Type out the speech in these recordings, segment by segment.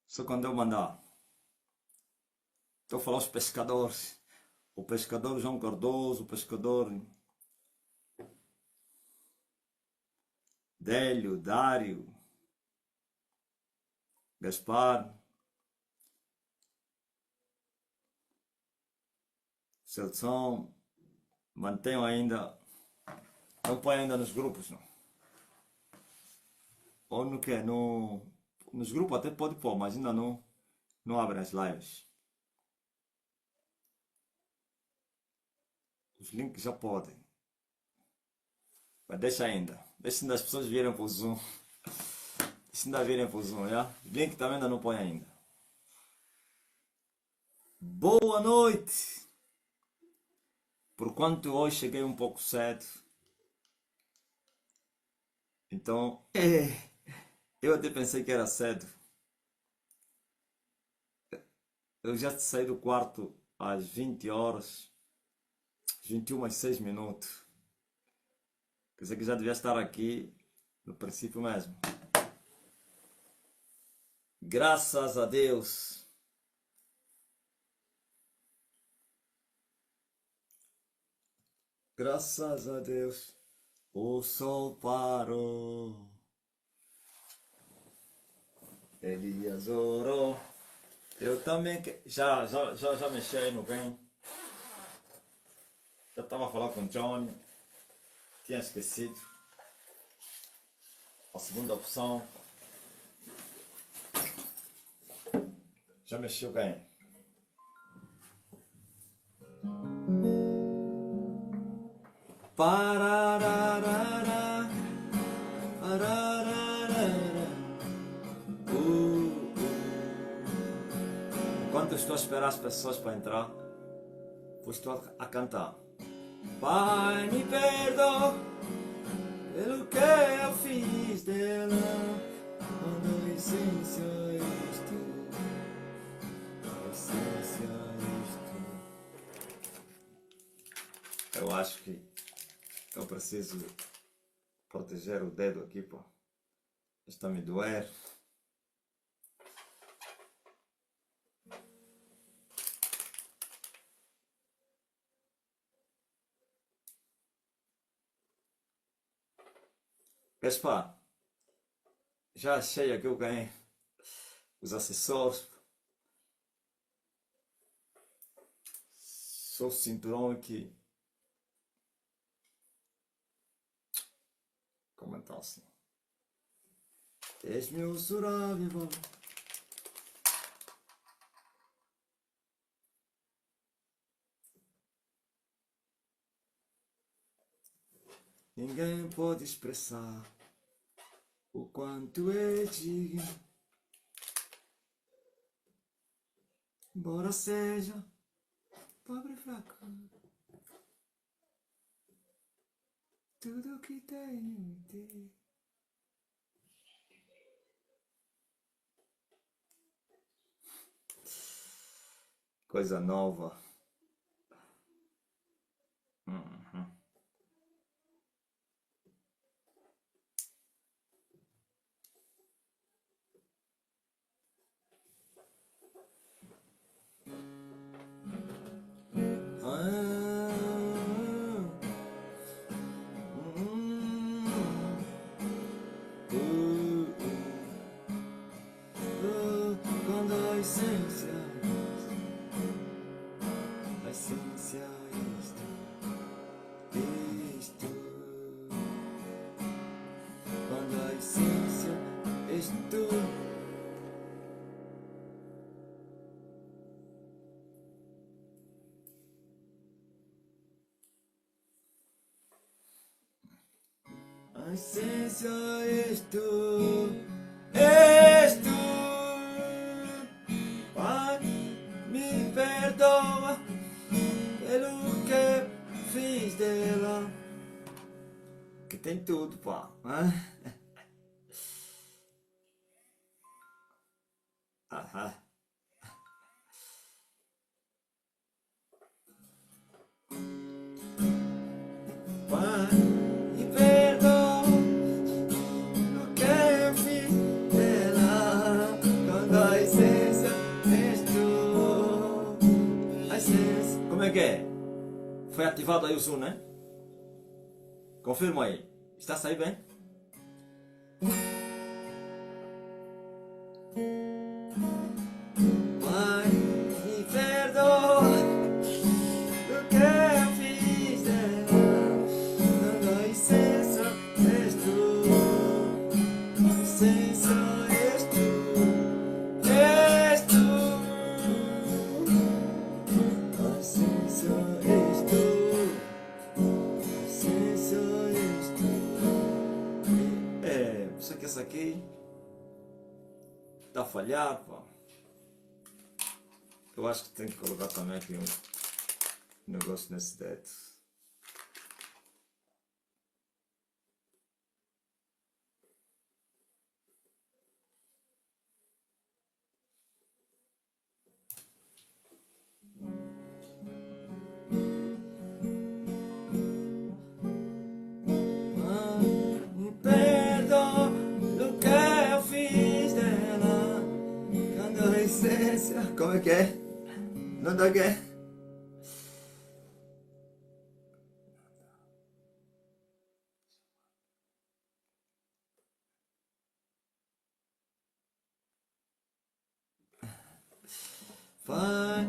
Só quando eu mandar. Estou a falar os pescadores. O pescador João Cardoso, o pescador Délio, Dário, Gaspar, Celson, mantenham ainda, não põe ainda nos grupos, não. Ou no que? Nos grupos até pode pôr, mas ainda não abre as lives. Os links já podem. Mas deixa ainda as pessoas virem para o Zoom. Deixa ainda virem para o Zoom, já? Link também ainda não põe ainda. Boa noite! Por quanto hoje cheguei um pouco cedo. Então, eu até pensei que era cedo. Eu já saí do quarto às 20 horas, 21 e 6 minutos. Pensei que já devia estar aqui no princípio mesmo. Graças a Deus. Graças a Deus. O sol parou. Elias orou. Eu também já mexi aí no bem. Já estava a falar com o Johnny. Tinha esquecido. A segunda opção. Já mexeu bem. Parararara, parararara. Enquanto eu estou a esperar as pessoas para entrar, vou estou a cantar. Pai, me perdoa pelo que eu fiz dela, quando a essência és tu, a essência és tu. Eu acho que eu preciso proteger o dedo aqui, pô. Está me doer. Gaspar, já achei aqui o ganhei os acessórios. Só o cinturão aqui. Como então assim? És meu survival. Ninguém pode expressar o quanto é digno, embora seja pobre e fraco. Tudo que tenho em ti. Coisa nova. Uhum. Quando a essência és tu, quando a essência és tu. A essência és tu, és tu. Pai, me perdoa pelo que fiz dela. Que tem tudo, pá. Aham. Pai, me perdoa pelo que eu fiz dela. Quando a essência Foi ativado aí o som, né? Confirma aí. Está a sair bem? Pai, me perdoa do que eu fiz dela. Dando licença, és tu. Licença, és tu. És tu. Licença, és tu. Licença, és tu. Isso aqui, essa aqui tá falhado, pô. Eu acho que tem que colocar também aqui um negócio nesse dedo. Me perdoa do que eu fiz dela. Quando a essência. Como é que é? Não dá que é? Pai,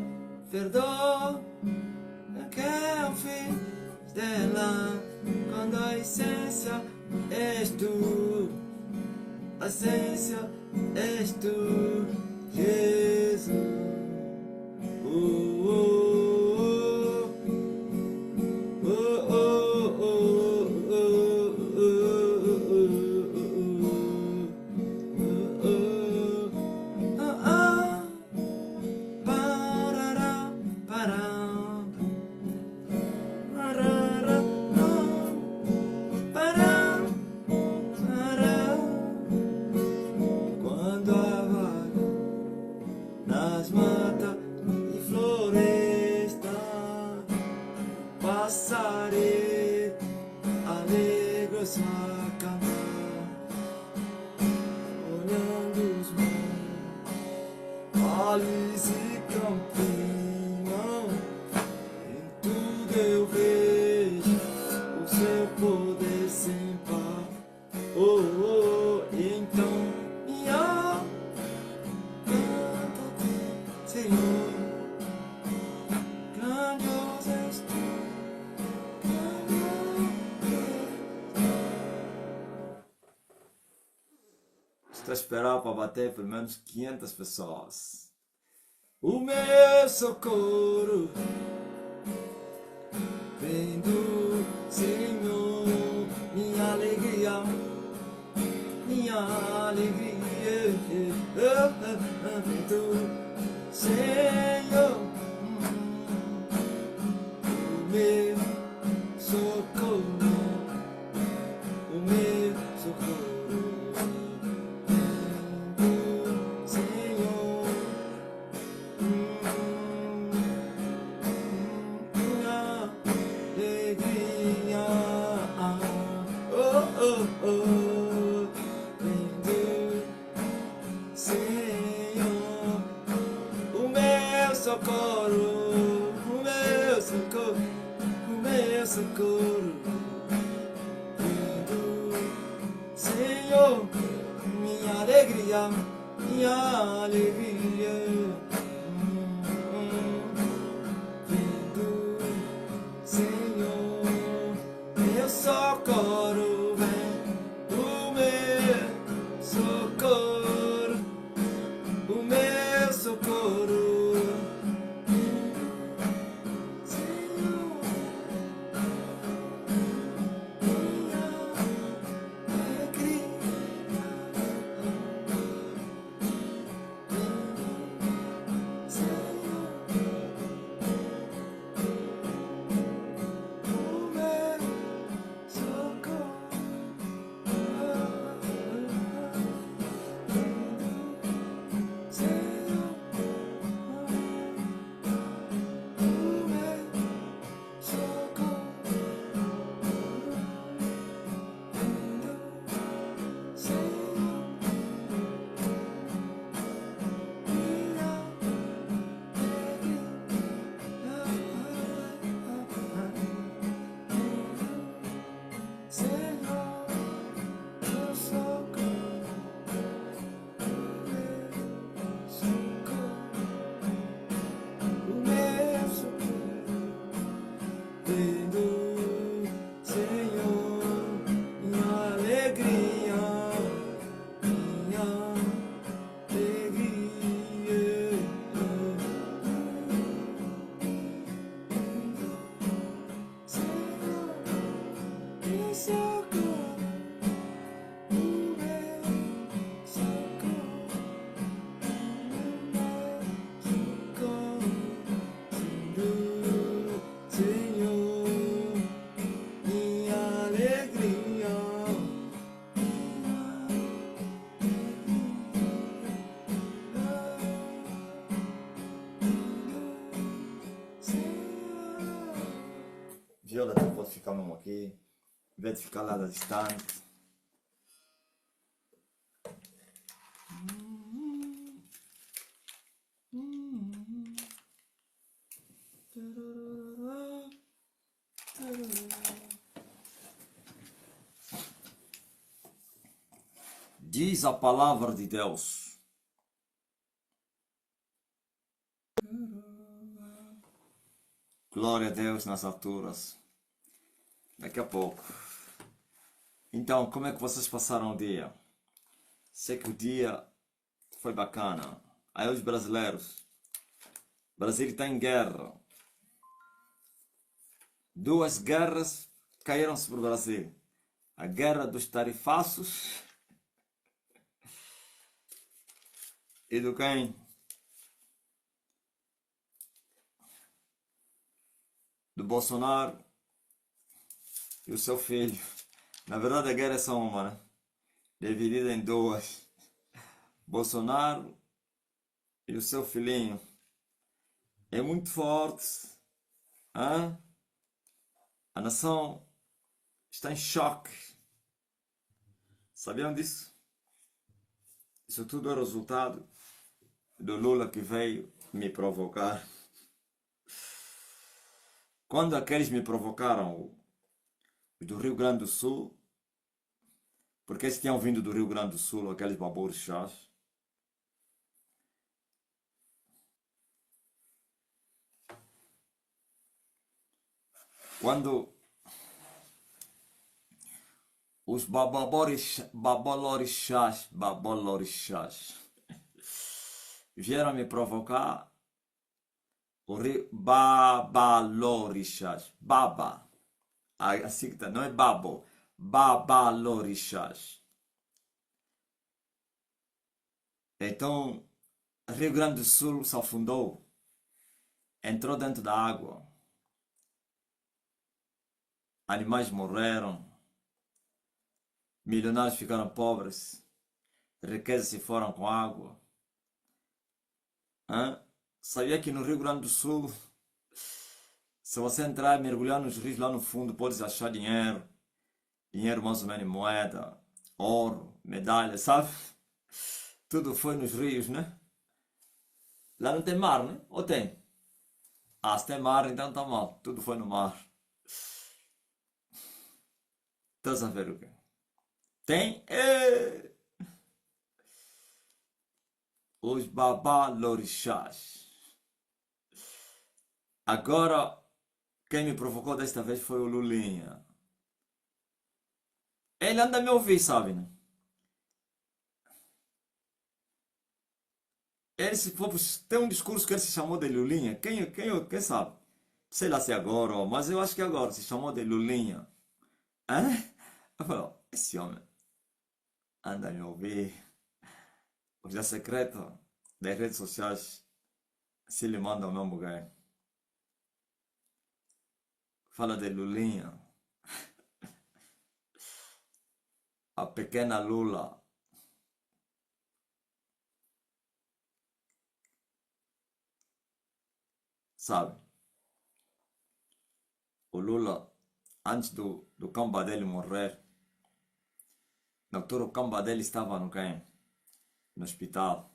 perdoa o que eu fiz dela. Quando a essência és tu. A essência és tu, Jesus. Quando a vaga nas matas e floresta passarei alegres a cantar, olhando os vales e campinas, em tudo eu vejo o seu poder sem par. Oh, oh, então minha canta-te, Senhor, grandioso és tu, estou a esperar para bater pelo menos 500 pessoas. O meu socorro vem do Senhor, minha alegria, minha alegria, vem do Senhor, o meu socorro, o meu socorro, vem do Senhor, minha alegria, oh, oh, oh. Socorro, o meu socorro, o meu socorro, do Senhor, minha alegria, minha alegria, do Senhor, meu socorro, vem, o meu socorro, o meu socorro. viola até pode ficar mesmo aqui, em vez de ficar lá distante. Diz a palavra de Deus. Glória a Deus nas alturas. Daqui a pouco. Então, como é que vocês passaram o dia? Sei que o dia foi bacana. Aí os brasileiros. O Brasil está em guerra. 2 guerras caíram sobre o Brasil. A guerra dos tarifaços e do quem? Do Bolsonaro e o seu filho. Na verdade a guerra é só uma, né? Dividida em 2. Bolsonaro e o seu filhinho. É muito forte. Hã? A nação está em choque. Sabiam disso? Isso tudo é resultado do Lula que veio me provocar. Quando aqueles me provocaram, os do Rio Grande do Sul, porque eles tinham vindo do Rio Grande do Sul, aqueles babouros chás, quando os babolorixás vieram me provocar, o rio babalorixás, baba, assim que tá, não é babo, babalorixás. Então, Rio Grande do Sul se afundou, entrou dentro da água, animais morreram, milionários ficaram pobres, riquezas se foram com água. Hã? Sabia que no Rio Grande do Sul, se você entrar e mergulhar nos rios lá no fundo, podes achar dinheiro, dinheiro mais ou menos em moeda, ouro, medalha, sabe? Tudo foi nos rios, né? Lá não tem mar, né? Ou tem? Ah, se tem mar, então tá mal. Tudo foi no mar. Estás a ver o quê? Tem? Os babalorixás. Agora, quem me provocou desta vez foi o Lulinha. Ele anda a me ouvir, sabe, né? Ele tem um discurso que ele se chamou de Lulinha. Quem sabe? Sei lá se é agora, mas eu acho que é agora. Se chamou de Lulinha. Hã? Eu falo, esse homem anda a me ouvir. Os da secreta das redes sociais se lhe manda o mesmo lugar. Fala de Lulinha. A pequena Lula. Sabe? O Lula, antes do camba dele morrer, na altura o camba dele estava no quem? No hospital.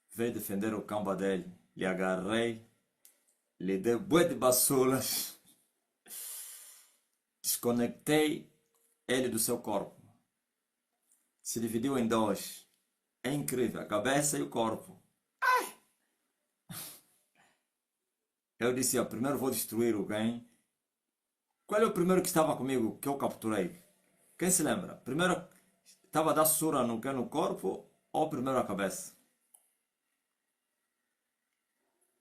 Veio defender o camba dele. Lhe agarrei, lhe dei bué de bassulas, desconectei ele do seu corpo. Se dividiu em 2. É incrível, a cabeça e o corpo. Eu disse, ó, primeiro vou destruir o quem? Qual é o primeiro que estava comigo que eu capturei? Quem se lembra? Primeiro estava a dar surra no que? No corpo ou primeiro a cabeça?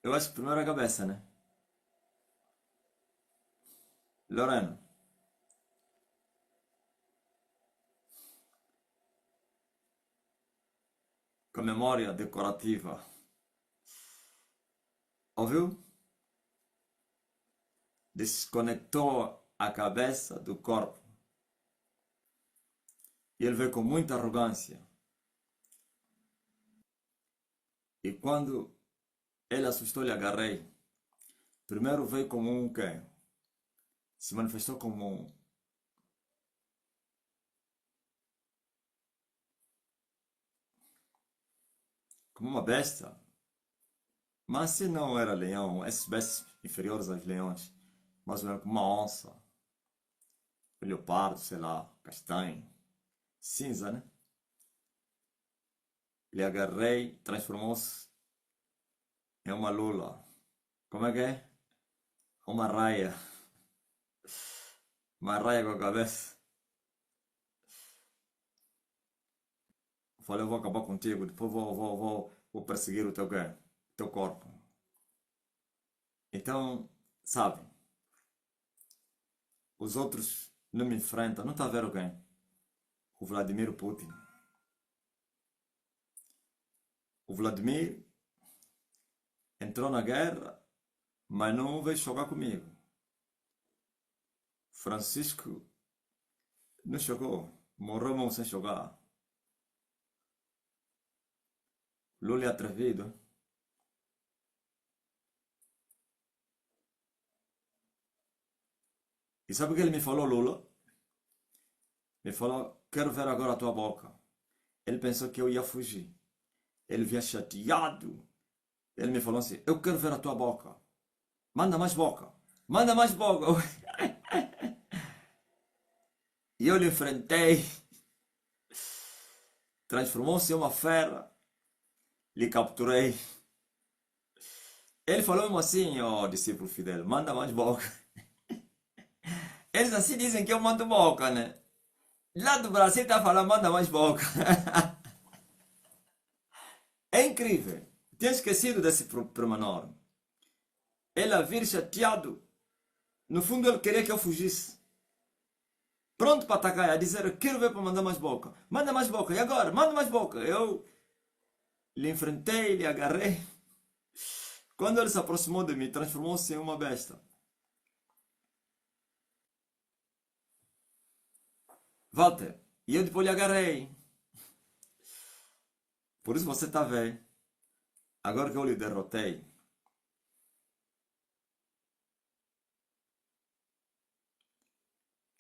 Eu acho que primeiro a cabeça, né? Lorena. Com memória decorativa. Ouviu? Desconectou a cabeça do corpo. E ele veio com muita arrogância. E quando ele assustou, lhe agarrei. Primeiro veio como um quê? se manifestou como uma besta. Mas se não era leão, esses bestas inferiores aos leões, mais ou menos como uma onça, um leopardo, sei lá, castanho, cinza, né? Ele agarrei, transformou-se em uma lula. Como é que é? Uma raia. Uma raia com a cabeça. Falei, eu vou acabar contigo, depois vou perseguir o teu quê? Teu corpo. Então, sabe, os outros não me enfrentam. Não está a ver o quê? O Vladimir Putin. O Vladimir entrou na guerra, mas não veio jogar comigo. Francisco não jogou. Morreu mesmo sem jogar. Lula é atrevido. E sabe o que ele me falou, Lula? Me falou, quero ver agora a tua boca. Ele pensou que eu ia fugir. Ele vinha chateado. Ele me falou assim, eu quero ver a tua boca. Manda mais boca. Manda mais boca. E eu lhe enfrentei. Transformou-se em uma fera. Lhe capturei. Ele falou mesmo assim, ó discípulo Fidel, manda mais boca. Eles assim dizem que eu mando boca, né? Lá do Brasil tá falando, manda mais boca. É incrível. Tinha esquecido desse pormenor. Ele a vir chateado. No fundo ele queria que eu fugisse. Pronto para atacar, a dizer, eu quero ver para mandar mais boca. Manda mais boca, e agora? Manda mais boca. Eu lhe enfrentei, lhe agarrei. Quando ele se aproximou de mim, transformou-se em uma besta. Walter, e eu depois lhe agarrei. Por isso você está vendo. Agora que eu lhe derrotei.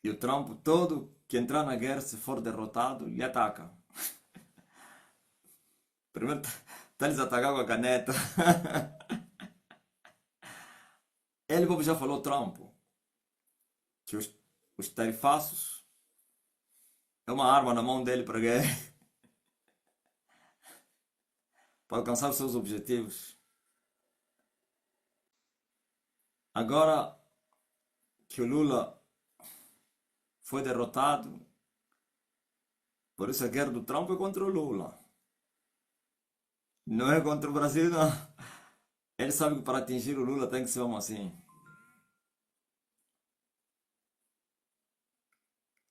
E o Trump todo que entrar na guerra, se for derrotado, lhe ataca. Primeiro está lhes atacar com a caneta. Ele já falou, Trump, que os tarifaços é uma arma na mão dele para guerra. Para alcançar os seus objetivos. Agora que o Lula foi derrotado, por isso a guerra do Trump é contra o Lula. Não é contra o Brasil, não. Ele sabe que para atingir o Lula tem que ser um assim.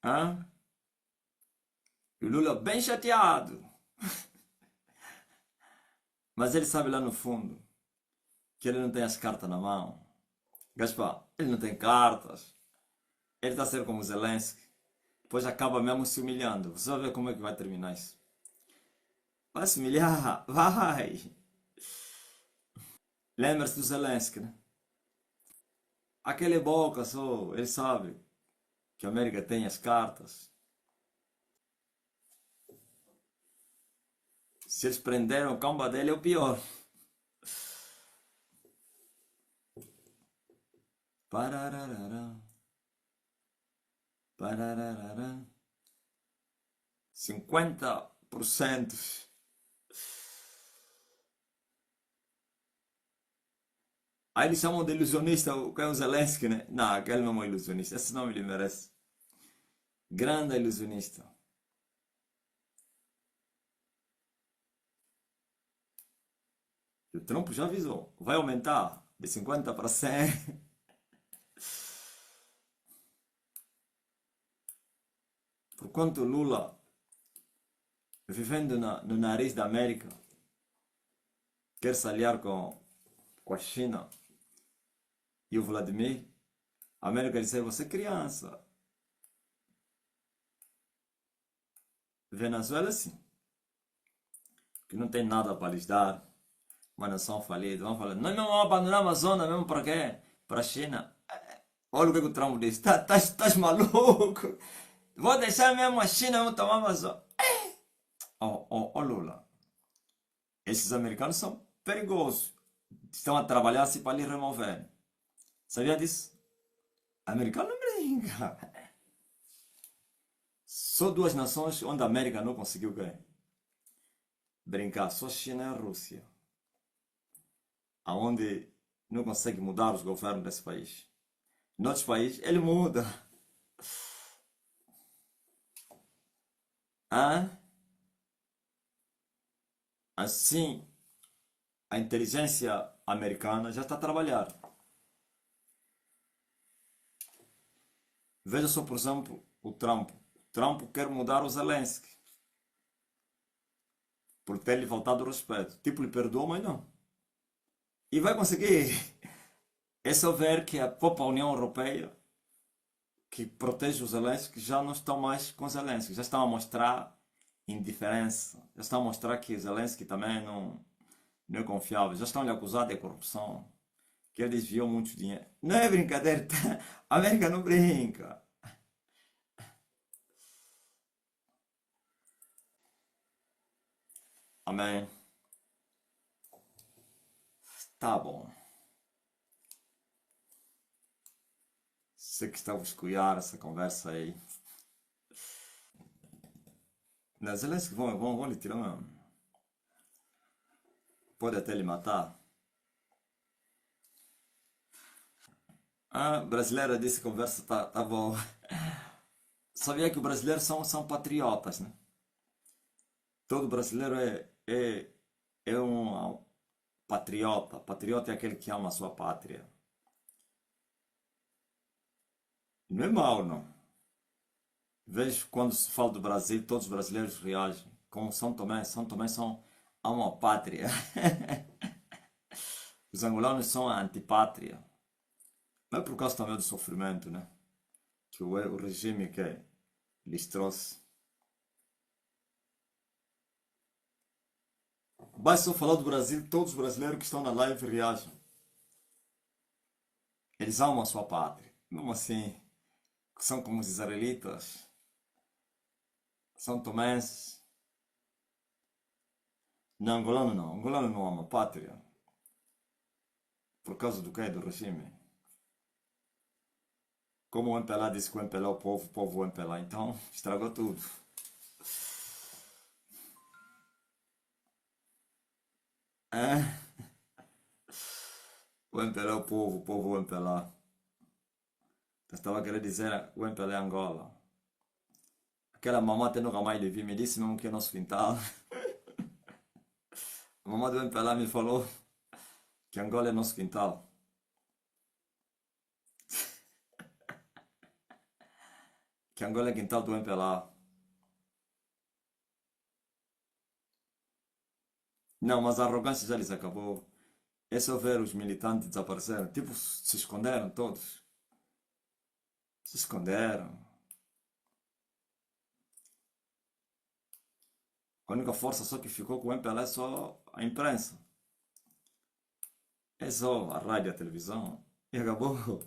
Hã? E o Lula bem chateado. Mas ele sabe lá no fundo que ele não tem as cartas na mão. Gaspar, ele não tem cartas. Ele está a ser como Zelensky. Depois acaba mesmo se humilhando. Você vai ver como é que vai terminar isso. Vai se humilhar, vai. Lembra-se do Zelensky, né? Aquele boca só, ele sabe que a América tem as cartas. Se eles prenderam o camba dele é o pior. Parararara. Parararara. 50%. Aí eles chamam de ilusionista o Caio Zelensky, né? Não, aquele não é um ilusionista. Esse nome ele merece. Grande ilusionista. E o Trump já avisou. Vai aumentar de 50 para 100. Porquanto Lula, vivendo no nariz da América, quer se aliar com a China e o Vladimir, a América disse, você é criança. Venezuela sim, que não tem nada para lhes dar, uma nação falida. Vamos falar, nós não vamos abandonar a Amazônia mesmo para quê? Para a China. Olha o que o Trump disse. Estás maluco? Vou deixar mesmo a China, eu tomar vazão. Oh, Lula, esses americanos são perigosos. Estão a trabalhar assim para lhe remover. Sabia disso? Americano não brinca. Só duas nações onde a América não conseguiu brincar. Só China e a Rússia. Aonde não consegue mudar os governos desse país. Em outros países, ele muda. Ah? Assim, a inteligência americana já está a trabalhar. Veja só, por exemplo, o Trump. O Trump quer mudar o Zelensky. Por ter lhe faltado o respeito. Tipo, lhe perdoou, mas não. E vai conseguir. É só ver que a própria União Europeia, que protege os Zelensky, já não estão mais com Zelensky. Já estão a mostrar indiferença. Já estão a mostrar que Zelensky também não é confiável. Já estão lhe acusando de corrupção. Que ele desviou muito dinheiro. Não é brincadeira. A América não brinca. Amém. Tá bom. Sei que estava a escutar essa conversa aí. Nas Zelensky vão lhe tirar mesmo. Pode até lhe matar. Ah, brasileira disse que a conversa tá boa. Sabia que os brasileiros são patriotas, né? Todo brasileiro é um patriota. Patriota é aquele que ama a sua pátria. Não é mau, não. Vejo quando se fala do Brasil, todos os brasileiros reagem. Como São Tomé. São Tomé amam a pátria. Os angolanos são a antipátria. Mas por causa também do sofrimento, né? Que o regime que lhes trouxe. Basta só falar do Brasil, todos os brasileiros que estão na live reagem. Eles amam a sua pátria. Não assim, são como os israelitas, são tomenses. Não, angolano não. Angolano não ama a pátria. Por causa do quê? Do regime. Como o MPLA disse que o MPLA é o povo o MPLA. Então, estragou tudo. É? O MPLA é o povo o MPLA. Eu estava querendo dizer o MPLA é Angola. Aquela mamãe até nunca mais lhe vi, me disse mesmo que é nosso quintal. A mamãe do MPLA me falou que Angola é nosso quintal. Que Angola é quintal do MPLA. Não, mas a arrogância já lhes acabou. É só ver os militantes desapareceram. Tipo, se esconderam todos. Se esconderam. A única força só que ficou com o MPLA é só a imprensa. É só a rádio e a televisão. E acabou.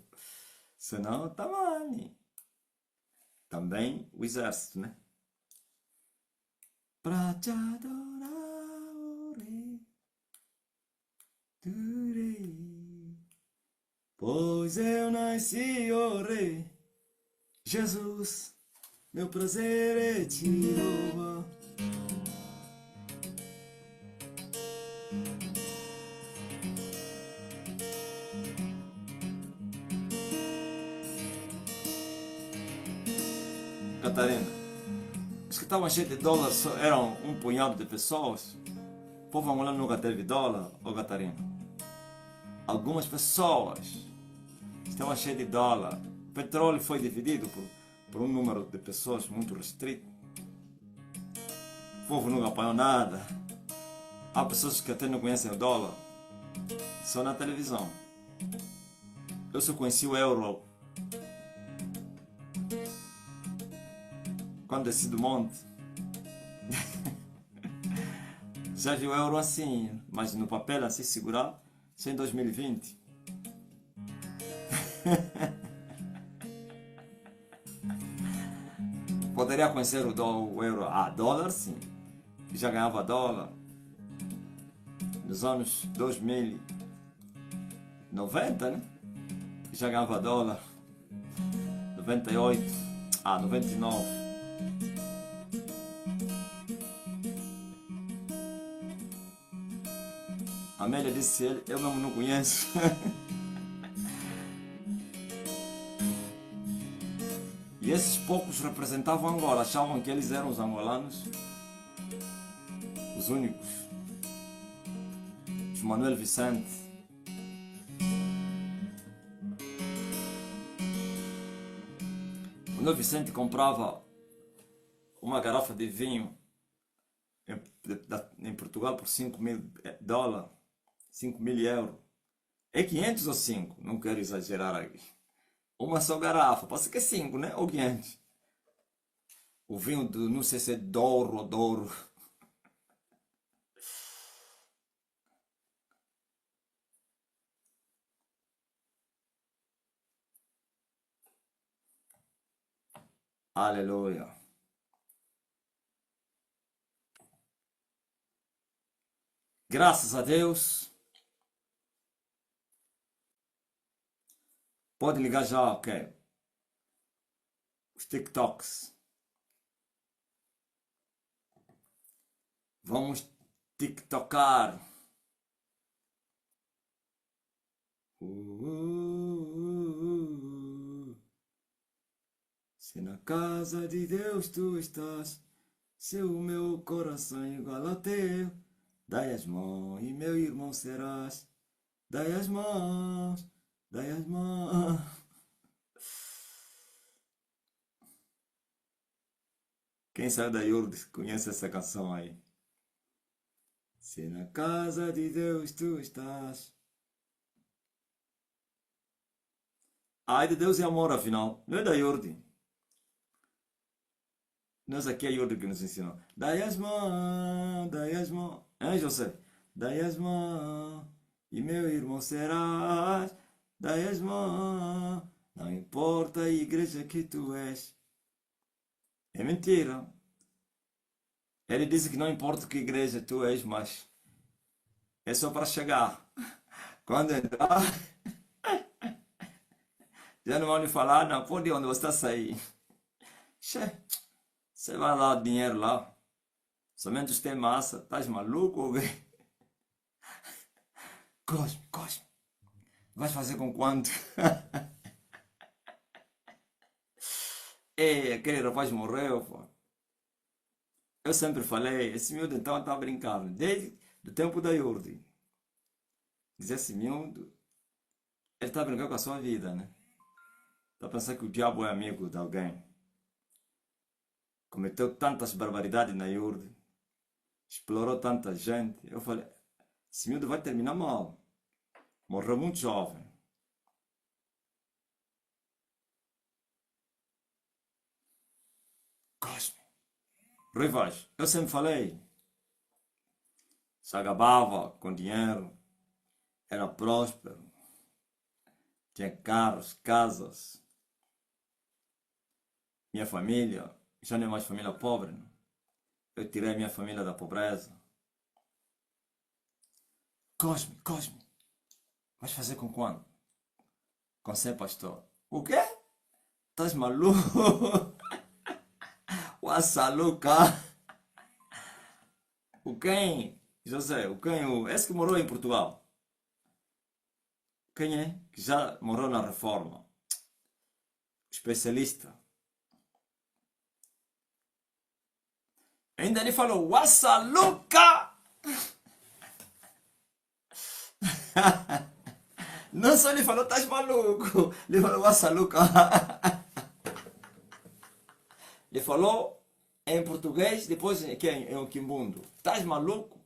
Senão, tá mal. Também o exército, né? Pra te adorar, o rei, tu rei. Pois eu nasci, ó rei. Jesus, meu prazer é te louvar. Catarina, os que estavam cheios de dólares eram um punhado de pessoas. O povo angolano nunca teve dólar, ô Catarina. Algumas pessoas estavam cheias de dólar. O petróleo foi dividido por um número de pessoas muito restrito. O povo nunca apanhou nada. Há pessoas que até não conhecem o dólar, só na televisão. Eu só conheci o euro quando desci do monte. Já vi o euro assim, mas no papel assim segurar, só em 2020. poderia conhecer o euro a dólar, sim. Já ganhava dólar nos anos 2090, né? Já ganhava dólar 98, 99. A Amélia disse ele, eu mesmo não conheço. E esses poucos representavam Angola, achavam que eles eram os angolanos, os únicos. Os Manuel Vicente. Manuel Vicente comprava uma garrafa de vinho em Portugal por $5.000, 5.000 euros. É 500 ou 5? Não quero exagerar aqui. Uma só garrafa, pode ser que é 5, né? Ou 500. O vinho do, não sei se é Douro ou Douro. Aleluia. Graças a Deus. Pode ligar já, ok. Os TikToks. Vamos TikTokar. Se na casa de Deus tu estás, se o meu coração é igual ao teu, dai as mãos e meu irmão serás. Dai as mãos, dai as mãos. Quem saiu da Yurd conhece essa canção aí. Se na casa de Deus tu estás. Ai de Deus é amor, afinal. Não é da Yurd. Nós aqui é a Yurd que nos ensinou. Dai as mãos, dai as mãos. Hein, José? Dai as mãos e meu irmão serás. Dai as mãos. Não importa a igreja que tu és. É mentira. Ele disse que não importa que igreja tu és, mas é só para chegar. Quando entrar, já não vão lhe falar, não, pode onde você está sair. Che, você vai lá, dinheiro lá. Somente os tem massa. Estás maluco ou quê? Cosme, Cosme. Vais fazer com quanto? Ei, aquele rapaz morreu, pô. Eu sempre falei, esse miúdo então está brincando. Desde o tempo da Yurdi. Diz esse miúdo, ele está brincando com a sua vida, né? Está a pensar que o diabo é amigo de alguém. Cometeu tantas barbaridades na Yurdi. Explorou tanta gente. Eu falei, esse miúdo vai terminar mal. Morreu muito jovem. Cosme. Rui Vaz, eu sempre falei. Se agabava com dinheiro. Era próspero. Tinha carros, casas. Minha família já não é mais família pobre. Né? Eu tirei minha família da pobreza. Cosme, Cosme. Vais fazer com quando? Com ser pastor. O quê? Estás maluco? Wassaluca. O quem? José, o quem? Esse que morou em Portugal. Quem é? Que já morou na reforma. Especialista. Ainda ele falou, Wassaluca! Não só ele falou, estás maluco. Ele falou, Wassaluca. Ele falou em português, depois aqui em Quimbundo. Estás maluco?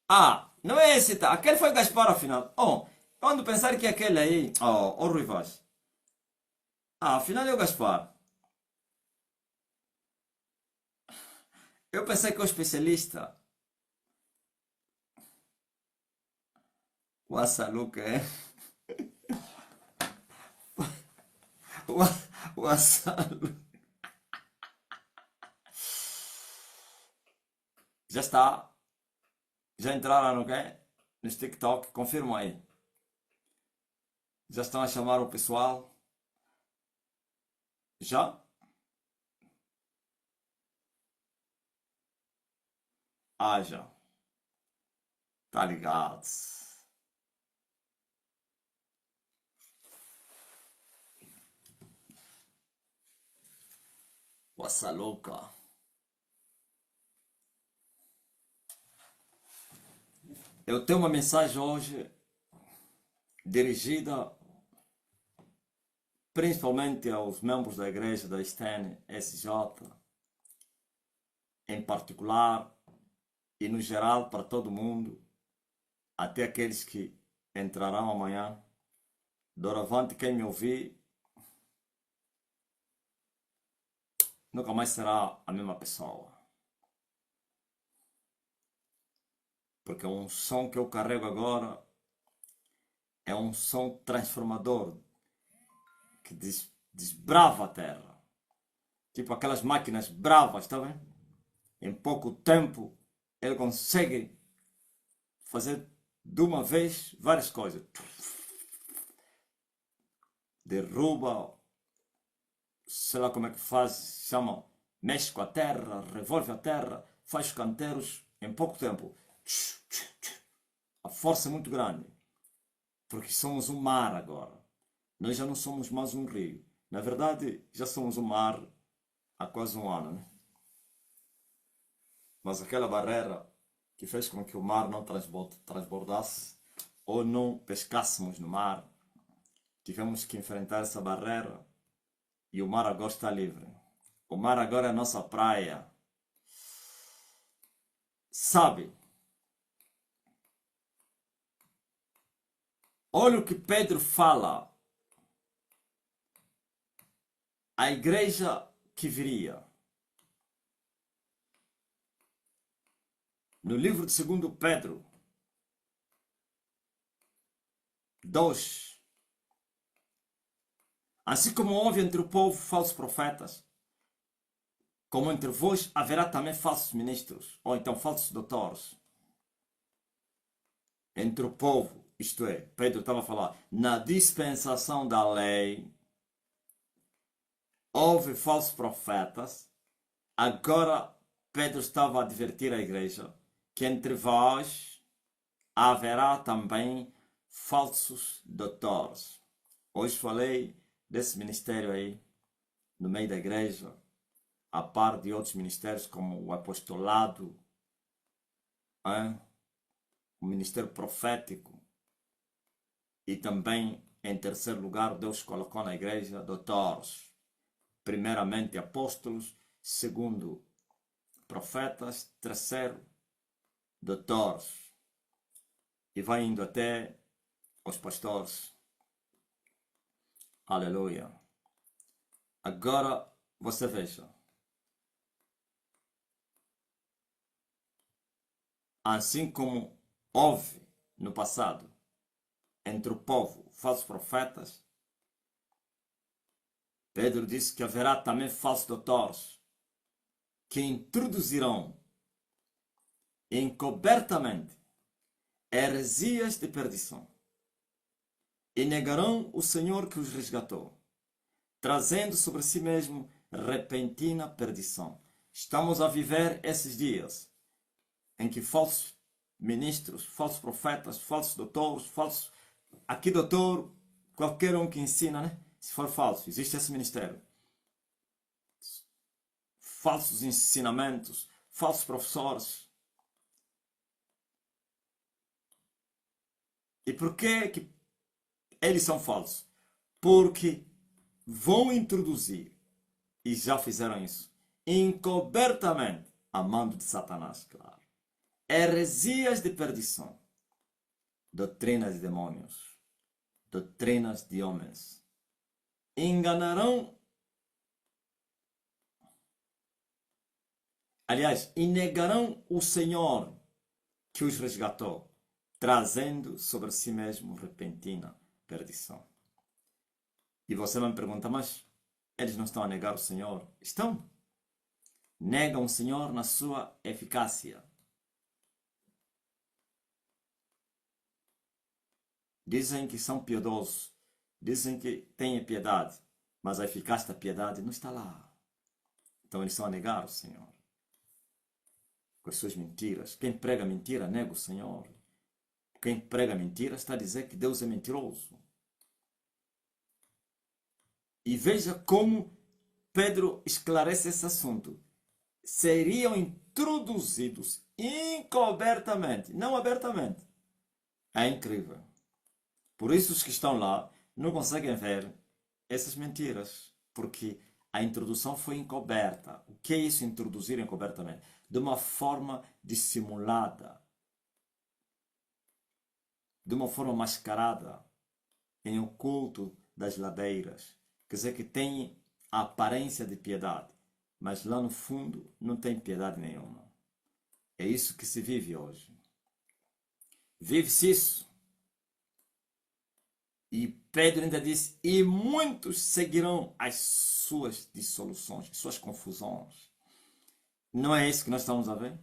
Ah, não é esse, tá? Aquele foi Gaspar, afinal. Oh, quando pensar que aquele aí... Oh, Rui Vaz. Ah, afinal é o Gaspar. Eu pensei que o especialista... O Assaluca, é? Já está. Já entraram no quê? Nos TikTok, confirma aí. Já estão a chamar o pessoal? Já? Ah, já. Tá ligado. Nossa louca. Eu tenho uma mensagem hoje dirigida principalmente aos membros da igreja da STN SJ, em particular e no geral para todo mundo, até aqueles que entrarão amanhã. Doravante, quem me ouvir nunca mais será a mesma pessoa. Porque um som que eu carrego agora é um som transformador que desbrava a terra. Tipo aquelas máquinas bravas, tá vendo? Em pouco tempo ele consegue fazer de uma vez várias coisas. Derruba, sei lá como é que faz, chama, mexe com a terra, revolve a terra, faz canteiros em pouco tempo. A força é muito grande, porque somos um mar agora. Nós já não somos mais um rio. Na verdade, já somos um mar há quase um ano, né? Mas aquela barreira que fez com que o mar não transbordasse ou não pescássemos no mar, tivemos que enfrentar essa barreira e o mar agora está livre. O mar agora é a nossa praia. Sabe? Olha o que Pedro fala. A igreja que viria. No livro de 2 Pedro 2. Assim como houve entre o povo falsos profetas, como entre vós haverá também falsos ministros, ou então falsos doutores. Entre o povo, isto é, Pedro estava a falar, na dispensação da lei, houve falsos profetas. Agora Pedro estava a advertir a igreja que entre vós haverá também falsos doutores. Hoje falei desse ministério aí, no meio da igreja, a par de outros ministérios como o apostolado, o ministério profético, e também, em terceiro lugar, Deus colocou na igreja doutores. Primeiramente apóstolos, segundo profetas, terceiro doutores. E vai indo até os pastores. Aleluia. Agora você veja. Assim como houve no passado entre o povo falsos profetas, Pedro disse que haverá também falsos doutores que introduzirão encobertamente heresias de perdição e negarão o Senhor que os resgatou, trazendo sobre si mesmo repentina perdição. Estamos a viver esses dias em que falsos ministros, falsos profetas, falsos doutores, falsos... Aqui doutor, qualquer um que ensina, né? Se for falso, existe esse ministério. Falsos ensinamentos, falsos professores. E por que eles são falsos? Porque vão introduzir, e já fizeram isso, encobertamente, a mando de Satanás, claro, heresias de perdição, doutrinas de demônios, doutrinas de homens. Enganarão, aliás, e negarão o Senhor que os resgatou, trazendo sobre si mesmo repentina perdição. E você me pergunta, mas eles não estão a negar o Senhor? Estão. Negam o Senhor na sua eficácia. Dizem que são piedosos, dizem que têm piedade, mas a eficácia da piedade não está lá. Então eles estão a negar o Senhor com as suas mentiras. Quem prega mentira nega o Senhor. Quem prega mentira está a dizer que Deus é mentiroso. E veja como Pedro esclarece esse assunto. Seriam introduzidos encobertamente, não abertamente. É incrível. Por isso os que estão lá não conseguem ver essas mentiras, porque a introdução foi encoberta. O que é isso, introduzir encobertamente? De uma forma dissimulada, de uma forma mascarada, em oculto das ladeiras. Quer dizer que tem a aparência de piedade, mas lá no fundo não tem piedade nenhuma. É isso que se vive hoje. Vive-se isso. E Pedro ainda disse, e muitos seguirão as suas dissoluções, as suas confusões. Não é isso que nós estamos a ver?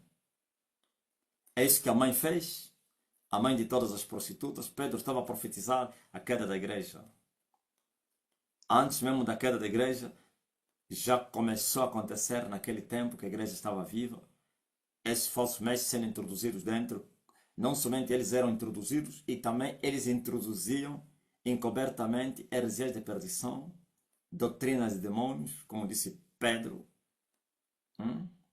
É isso que a mãe fez? A mãe de todas as prostitutas? Pedro estava a profetizar a queda da igreja. Antes mesmo da queda da igreja, já começou a acontecer naquele tempo que a igreja estava viva. Esses falsos mestres sendo introduzidos dentro. Não somente eles eram introduzidos, e também eles introduziam encobertamente heresias de perdição, doutrinas de demônios, como disse Pedro,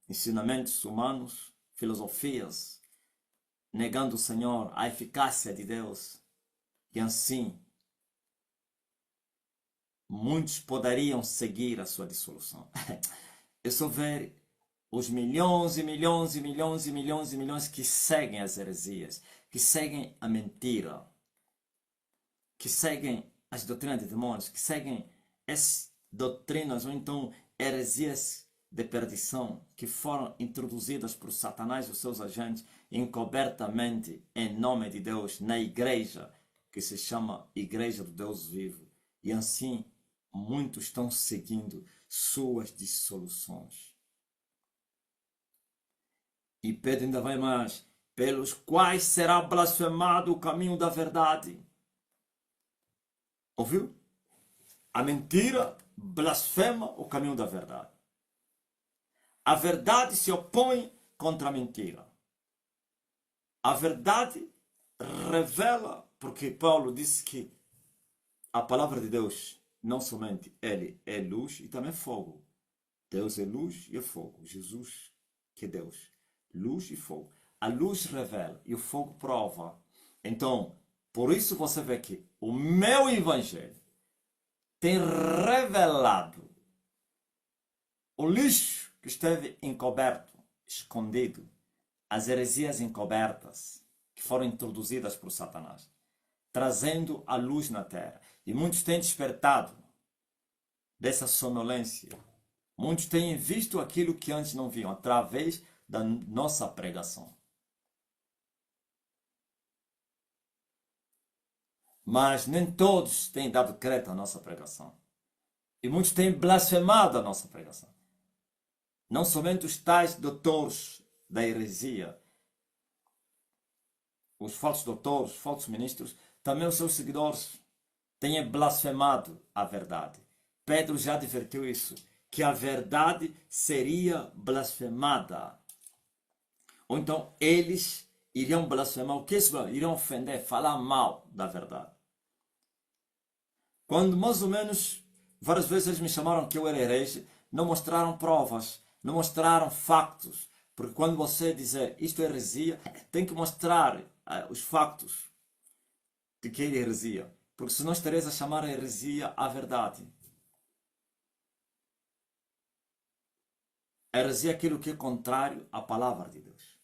ensinamentos humanos, filosofias, negando o Senhor, a eficácia de Deus. E assim, muitos poderiam seguir a sua dissolução. É só ver os milhões e milhões e milhões e milhões e milhões que seguem as heresias, que seguem a mentira, que seguem as doutrinas de demônios, que seguem essas doutrinas ou então heresias de perdição que foram introduzidas por Satanás e os seus agentes encobertamente em nome de Deus na igreja, que se chama Igreja do Deus Vivo. E assim, muitos estão seguindo suas dissoluções. E Pedro ainda vai mais, pelos quais será blasfemado o caminho da verdade. Ouviu? A mentira blasfema o caminho da verdade. A verdade se opõe contra a mentira. A verdade revela, porque Paulo disse que a palavra de Deus, não somente ele é luz e também fogo. Deus é luz e é fogo. Jesus, que é Deus, luz e fogo. A luz revela e o fogo prova. Então, por isso você vê que o meu evangelho tem revelado o lixo que esteve encoberto, escondido, as heresias encobertas que foram introduzidas por Satanás, trazendo a luz na terra. E muitos têm despertado dessa sonolência. Muitos têm visto aquilo que antes não viam, através da nossa pregação. Mas nem todos têm dado crédito à nossa pregação. E muitos têm blasfemado a nossa pregação. Não somente os tais doutores da heresia, os falsos doutores, os falsos ministros, também os seus seguidores têm blasfemado a verdade. Pedro já advertiu isso, que a verdade seria blasfemada. Ou então eles iriam blasfemar. O que isso? Iriam ofender, falar mal da verdade. Quando mais ou menos, várias vezes eles me chamaram que eu era herege, não mostraram provas, não mostraram factos. Porque quando você dizer isto é heresia, tem que mostrar os factos de que é heresia. Porque senão estareis a chamar a heresia a verdade. A heresia é aquilo que é contrário à palavra de Deus.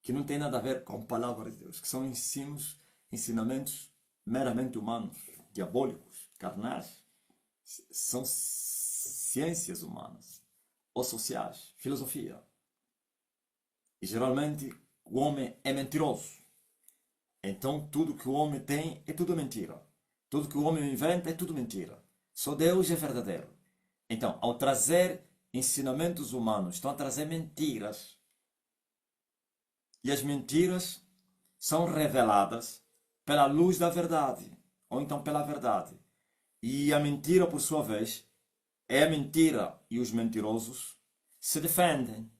Que não tem nada a ver com a palavra de Deus. Que são ensinamentos meramente humanos, diabólicos, carnais. São ciências humanas ou sociais, filosofia. E geralmente o homem é mentiroso. Então tudo que o homem tem é tudo mentira. Tudo que o homem inventa é tudo mentira. Só Deus é verdadeiro. Então, ao trazer ensinamentos humanos, estão a trazer mentiras. E as mentiras são reveladas pela luz da verdade, ou então pela verdade. E a mentira, por sua vez, é a mentira e os mentirosos se defendem.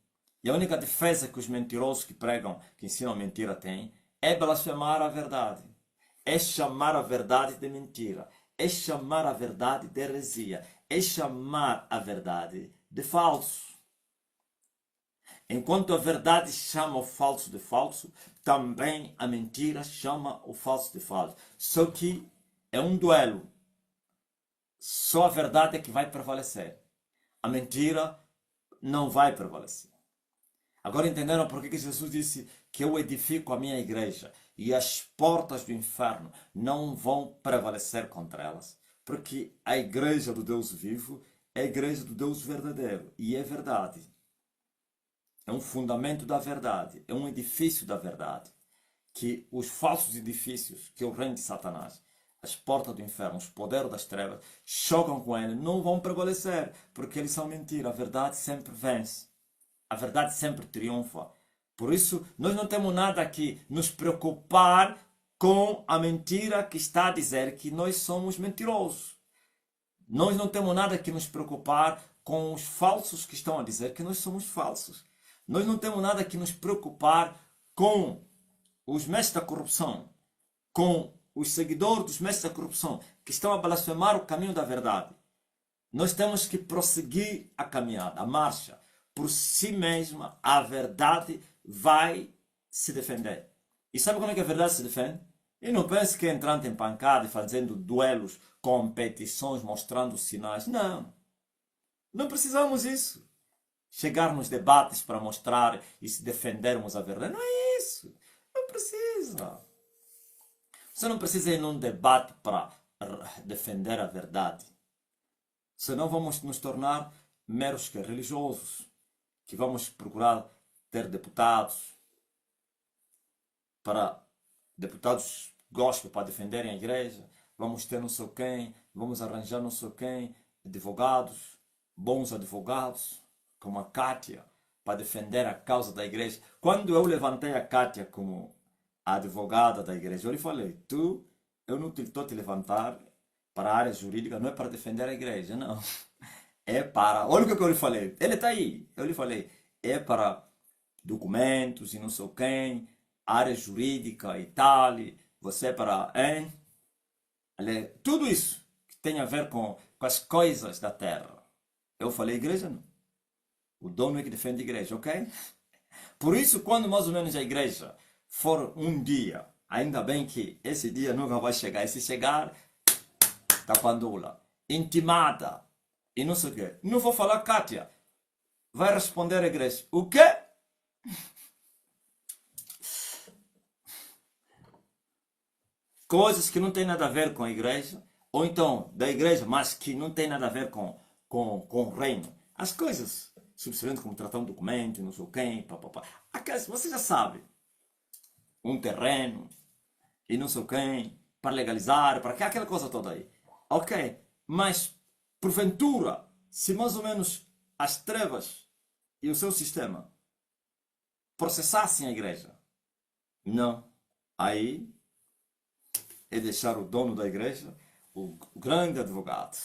E a única defesa que os mentirosos que pregam, que ensinam mentira têm, é blasfemar a verdade. É chamar a verdade de mentira. É chamar a verdade de heresia. É chamar a verdade de falso. Enquanto a verdade chama o falso de falso, também a mentira chama o falso de falso. Só que é um duelo. Só a verdade é que vai prevalecer. A mentira não vai prevalecer. Agora entenderam por que Jesus disse que eu edifico a minha igreja e as portas do inferno não vão prevalecer contra elas? Porque a igreja do Deus vivo é a igreja do Deus verdadeiro. E é verdade. É um fundamento da verdade. É um edifício da verdade. Que os falsos edifícios, que é o reino de Satanás, as portas do inferno, os poderes das trevas, chocam com ele, não vão prevalecer, porque eles são mentira. A verdade sempre vence. A verdade sempre triunfa. Por isso, nós não temos nada que nos preocupar com a mentira que está a dizer que nós somos mentirosos. Nós não temos nada que nos preocupar com os falsos que estão a dizer que nós somos falsos. Nós não temos nada que nos preocupar com os mestres da corrupção, com os seguidores dos mestres da corrupção, que estão a blasfemar o caminho da verdade. Nós temos que prosseguir a caminhada, a marcha. Por si mesma, a verdade vai se defender. E sabe como é que a verdade se defende? E não pense que é entrando em pancada e fazendo duelos, competições, mostrando sinais. Não. Não precisamos disso. Chegar nos debates para mostrar e se defendermos a verdade. Não é isso. Não precisa. Você não precisa ir num debate para defender a verdade. Senão vamos nos tornar meros religiosos. Que vamos procurar ter deputados gospel para defenderem a igreja, vamos ter não sei quem, vamos arranjar não sei quem, advogados, bons advogados, como a Kátia, para defender a causa da igreja. Quando eu levantei a Kátia como a advogada da igreja, eu lhe falei, eu não estou te levantar para a área jurídica, não é para defender a igreja, não. É para. Olha o que eu lhe falei. Ele está aí. Eu lhe falei. É para documentos e não sei quem, área jurídica e tal. Você é para. Hein? Tudo isso que tem a ver com as coisas da terra. Eu falei igreja não. O dono é que defende a igreja, ok? Por isso, quando mais ou menos a igreja for um dia, ainda bem que esse dia nunca vai chegar. E se chegar, tá pandula. Intimada. E não sei o quê. Não vou falar, Kátia. Vai responder a igreja. O quê? Coisas que não têm nada a ver com a igreja. Ou então, da igreja, mas que não tem nada a ver com o reino. As coisas subservientes como tratar um documento, não sei o quê, papapá. Aquelas, você já sabe. Um terreno, e não sei o quê, para legalizar, para aquela coisa toda aí. Ok, mas porventura, se mais ou menos as trevas e o seu sistema processassem a igreja, não. Aí é deixar o dono da igreja, o grande advogado,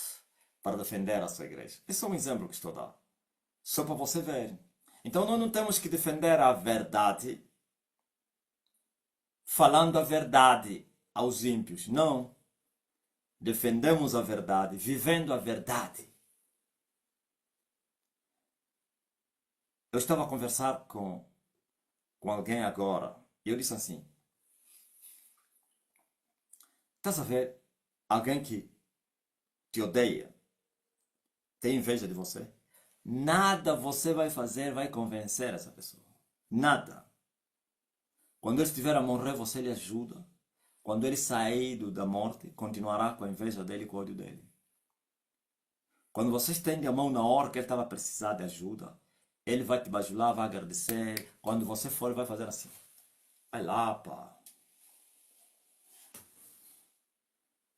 para defender a sua igreja. Esse é um exemplo que estou a dar. Só para você ver. Então nós não temos que defender a verdade falando a verdade aos ímpios. Não. Defendemos a verdade, vivendo a verdade. Eu estava a conversar com alguém agora e eu disse assim: estás a ver alguém que te odeia, tem inveja de você? Nada você vai fazer vai convencer essa pessoa. Nada. Quando ele estiver a morrer, você lhe ajuda. Quando ele sair da morte, continuará com a inveja dele e com o ódio dele. Quando você estende a mão na hora que ele estava a precisar de ajuda, ele vai te bajular, vai agradecer. Quando você for, vai fazer assim. Vai lá, pá.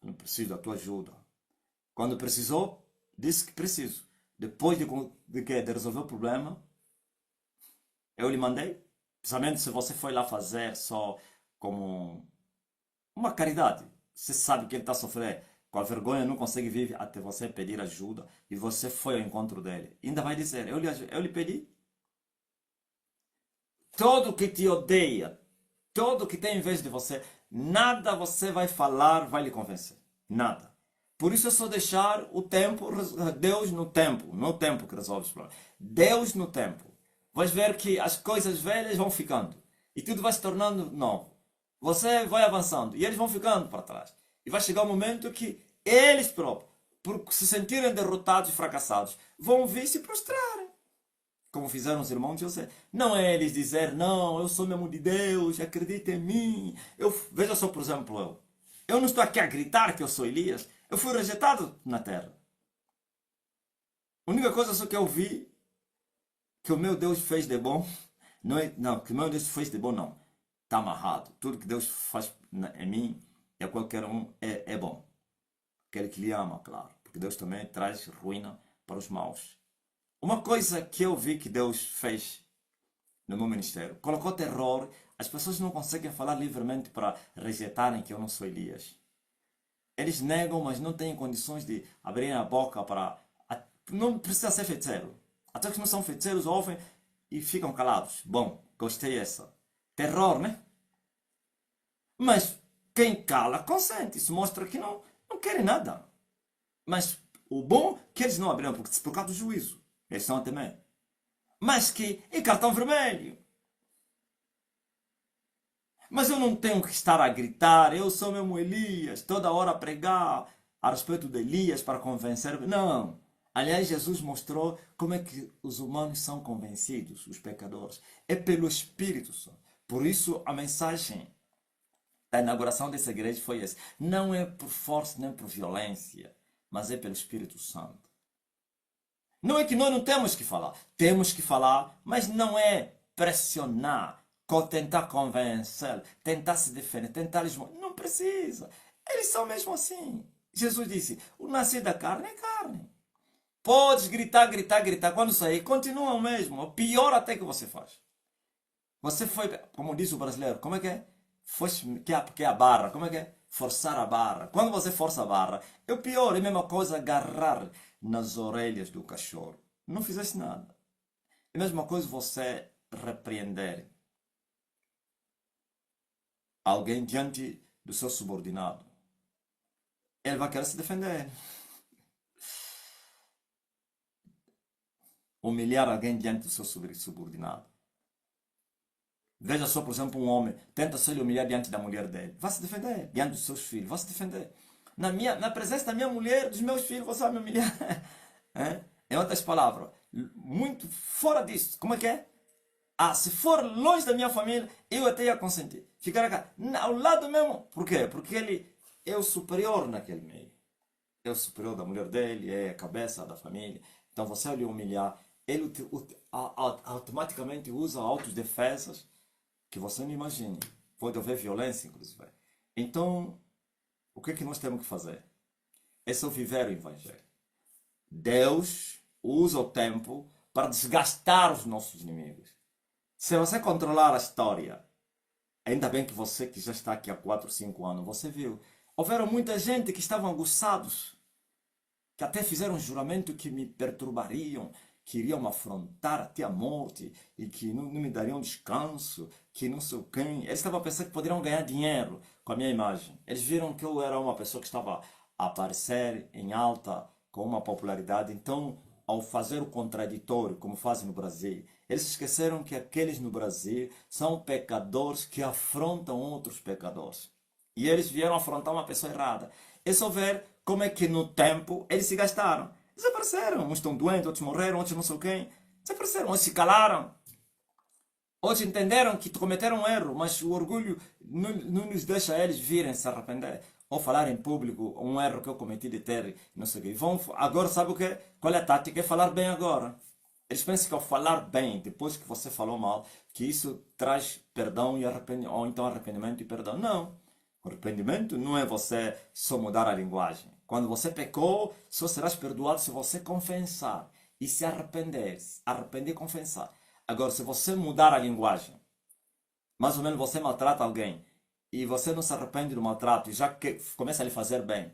Eu não preciso da tua ajuda. Quando precisou, disse que preciso. depois de resolver o problema, eu lhe mandei. Principalmente se você foi lá fazer só como uma caridade. Você sabe que ele está a sofrer com a vergonha, não consegue vir até você pedir ajuda. E você foi ao encontro dele. E ainda vai dizer, eu lhe pedi. Todo que te odeia, todo que tem inveja de você, nada você vai falar, vai lhe convencer. Nada. Por isso é só deixar o tempo, Deus no tempo que resolve os problemas. Deus no tempo. Vais ver que as coisas velhas vão ficando e tudo vai se tornando novo. Você vai avançando e eles vão ficando para trás. E vai chegar um momento que eles próprios, por se sentirem derrotados e fracassados, vão vir se prostrarem. Como fizeram os irmãos de José. Não é eles dizer, não, eu sou mesmo de Deus, acredita em mim. Veja só, por exemplo, eu não estou aqui a gritar que eu sou Elias. Eu fui rejeitado na terra. A única coisa só que eu vi que o meu Deus fez de bom, não, que o meu Deus fez de bom não. Está amarrado. Tudo que Deus faz em mim, e a qualquer um, é bom. Aquele que lhe ama, claro. Porque Deus também traz ruína para os maus. Uma coisa que eu vi que Deus fez no meu ministério, colocou terror, as pessoas não conseguem falar livremente para rejeitarem que eu não sou Elias. Eles negam, mas não têm condições de abrir a boca para... Não precisa ser feiticeiro. Até que não são feiticeiros, ouvem e ficam calados. Bom, gostei dessa. Terror, né? Mas quem cala consente. Isso mostra que não querem nada. Mas o bom é que eles não abriram por causa do juízo. Eles estão a temer. Mas que em cartão vermelho. Mas eu não tenho que estar a gritar, eu sou mesmo Elias, toda hora a pregar a respeito de Elias para convencer. Não. Aliás, Jesus mostrou como é que os humanos são convencidos, os pecadores. É pelo Espírito Santo. Por isso, a mensagem da inauguração dessa igreja foi essa. Não é por força nem por violência, mas é pelo Espírito Santo. Não é que nós não temos que falar. Temos que falar, mas não é pressionar, tentar convencer, tentar se defender, tentar... Não precisa. Eles são mesmo assim. Jesus disse, o nascido da carne é carne. Podes gritar, gritar, gritar. Quando sair, continua o mesmo. O pior até que você faz. Você foi, como diz o brasileiro, como é que é? Que é a barra, como é que é? Forçar a barra. Quando você força a barra, é o pior, é a mesma coisa agarrar nas orelhas do cachorro. Não fizesse nada. É a mesma coisa você repreender alguém diante do seu subordinado. Ele vai querer se defender. Humilhar alguém diante do seu subordinado. Veja só, por exemplo, um homem tenta se humilhar diante da mulher dele. Vai se defender. Diante dos seus filhos. Vai se defender. Na presença da minha mulher, dos meus filhos, você vai me humilhar. Em outras palavras, muito fora disso. Como é que é? Se for longe da minha família, eu até ia consentir. Ficar cá, ao lado mesmo. Por quê? Porque ele é o superior naquele meio. É o superior da mulher dele, é a cabeça da família. Então você ao lhe humilhar, ele automaticamente usa autodefesas que você não imagine. Pode haver violência, inclusive. Então, o que é que nós temos que fazer? É só viver o Evangelho. Deus usa o tempo para desgastar os nossos inimigos. Se você controlar a história, ainda bem que você que já está aqui há 4, 5 anos, você viu, houveram muita gente que estavam aguçados, que até fizeram um juramento que me perturbariam, que iriam me afrontar até a morte e que não me dariam descanso, que não sei quem. Eles estavam pensando que poderiam ganhar dinheiro com a minha imagem. Eles viram que eu era uma pessoa que estava a aparecer em alta, com uma popularidade. Então, ao fazer o contraditório, como fazem no Brasil, eles esqueceram que aqueles no Brasil são pecadores que afrontam outros pecadores. E eles vieram afrontar uma pessoa errada. É só ver como é que no tempo eles se gastaram. Desapareceram. Uns estão doentes, outros morreram, outros não sei quem. Desapareceram. Uns se calaram. Outros entenderam que cometeram um erro, mas o orgulho não nos deixa eles virem se arrepender. Ou falar em público um erro que eu cometi de ter, não sei o quê. Agora sabe o que? Qual é a tática? É falar bem agora. Eles pensam que ao falar bem, depois que você falou mal, que isso traz perdão e arrependimento, ou então arrependimento e perdão. Não. O arrependimento não é você só mudar a linguagem. Quando você pecou, só serás perdoado se você confessar. e se arrepender, e confessar. Agora, se você mudar a linguagem, mais ou menos você maltrata alguém e você não se arrepende do maltrato e já que começa a lhe fazer bem,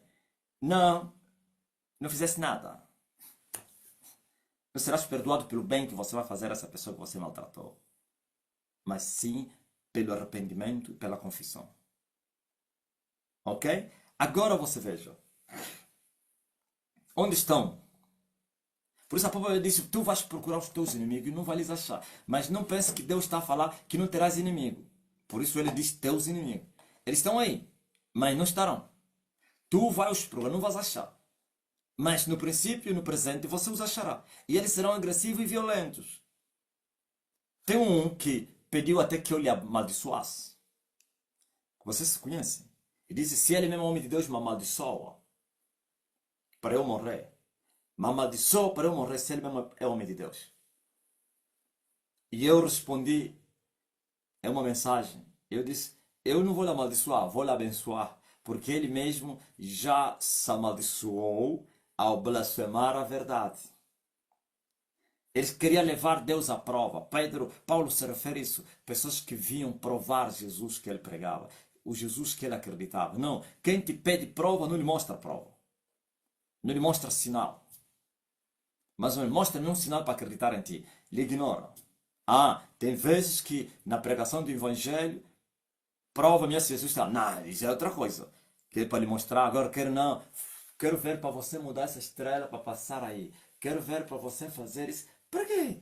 não fizesse nada. Não serás perdoado pelo bem que você vai fazer a essa pessoa que você maltratou, mas sim pelo arrependimento e pela confissão. Ok? Agora você veja. Onde estão? Por isso a palavra diz, tu vais procurar os teus inimigos e não vais lhes achar. Mas não pense que Deus está a falar que não terás inimigo. Por isso ele diz teus inimigos. Eles estão aí, mas não estarão. Tu vais os procurar, não vais achar. Mas no princípio e no presente você os achará. E eles serão agressivos e violentos. Tem um que pediu até que eu lhe amaldiçoasse. Vocês se conhecem? E disse, se ele mesmo é homem de Deus, me amaldiçoa para eu morrer. Me amaldiçoa para eu morrer se ele mesmo é homem de Deus. E eu respondi, é uma mensagem. Eu disse, eu não vou lhe amaldiçoar, vou lhe abençoar. Porque ele mesmo já se amaldiçoou ao blasfemar a verdade. Ele queria levar Deus à prova. Paulo se refere a isso. Pessoas que vinham provar Jesus que ele pregava. O Jesus que ele acreditava. Não, quem te pede prova não lhe mostra prova. Não lhe mostra sinal. Mas não lhe mostra nenhum sinal para acreditar em ti. Lhe ignora. Tem vezes que na pregação do Evangelho prova-me se Jesus está. Não, isso é outra coisa. Que é para lhe mostrar. Agora quero ver para você mudar essa estrela para passar aí. Quero ver para você fazer isso. Para quê?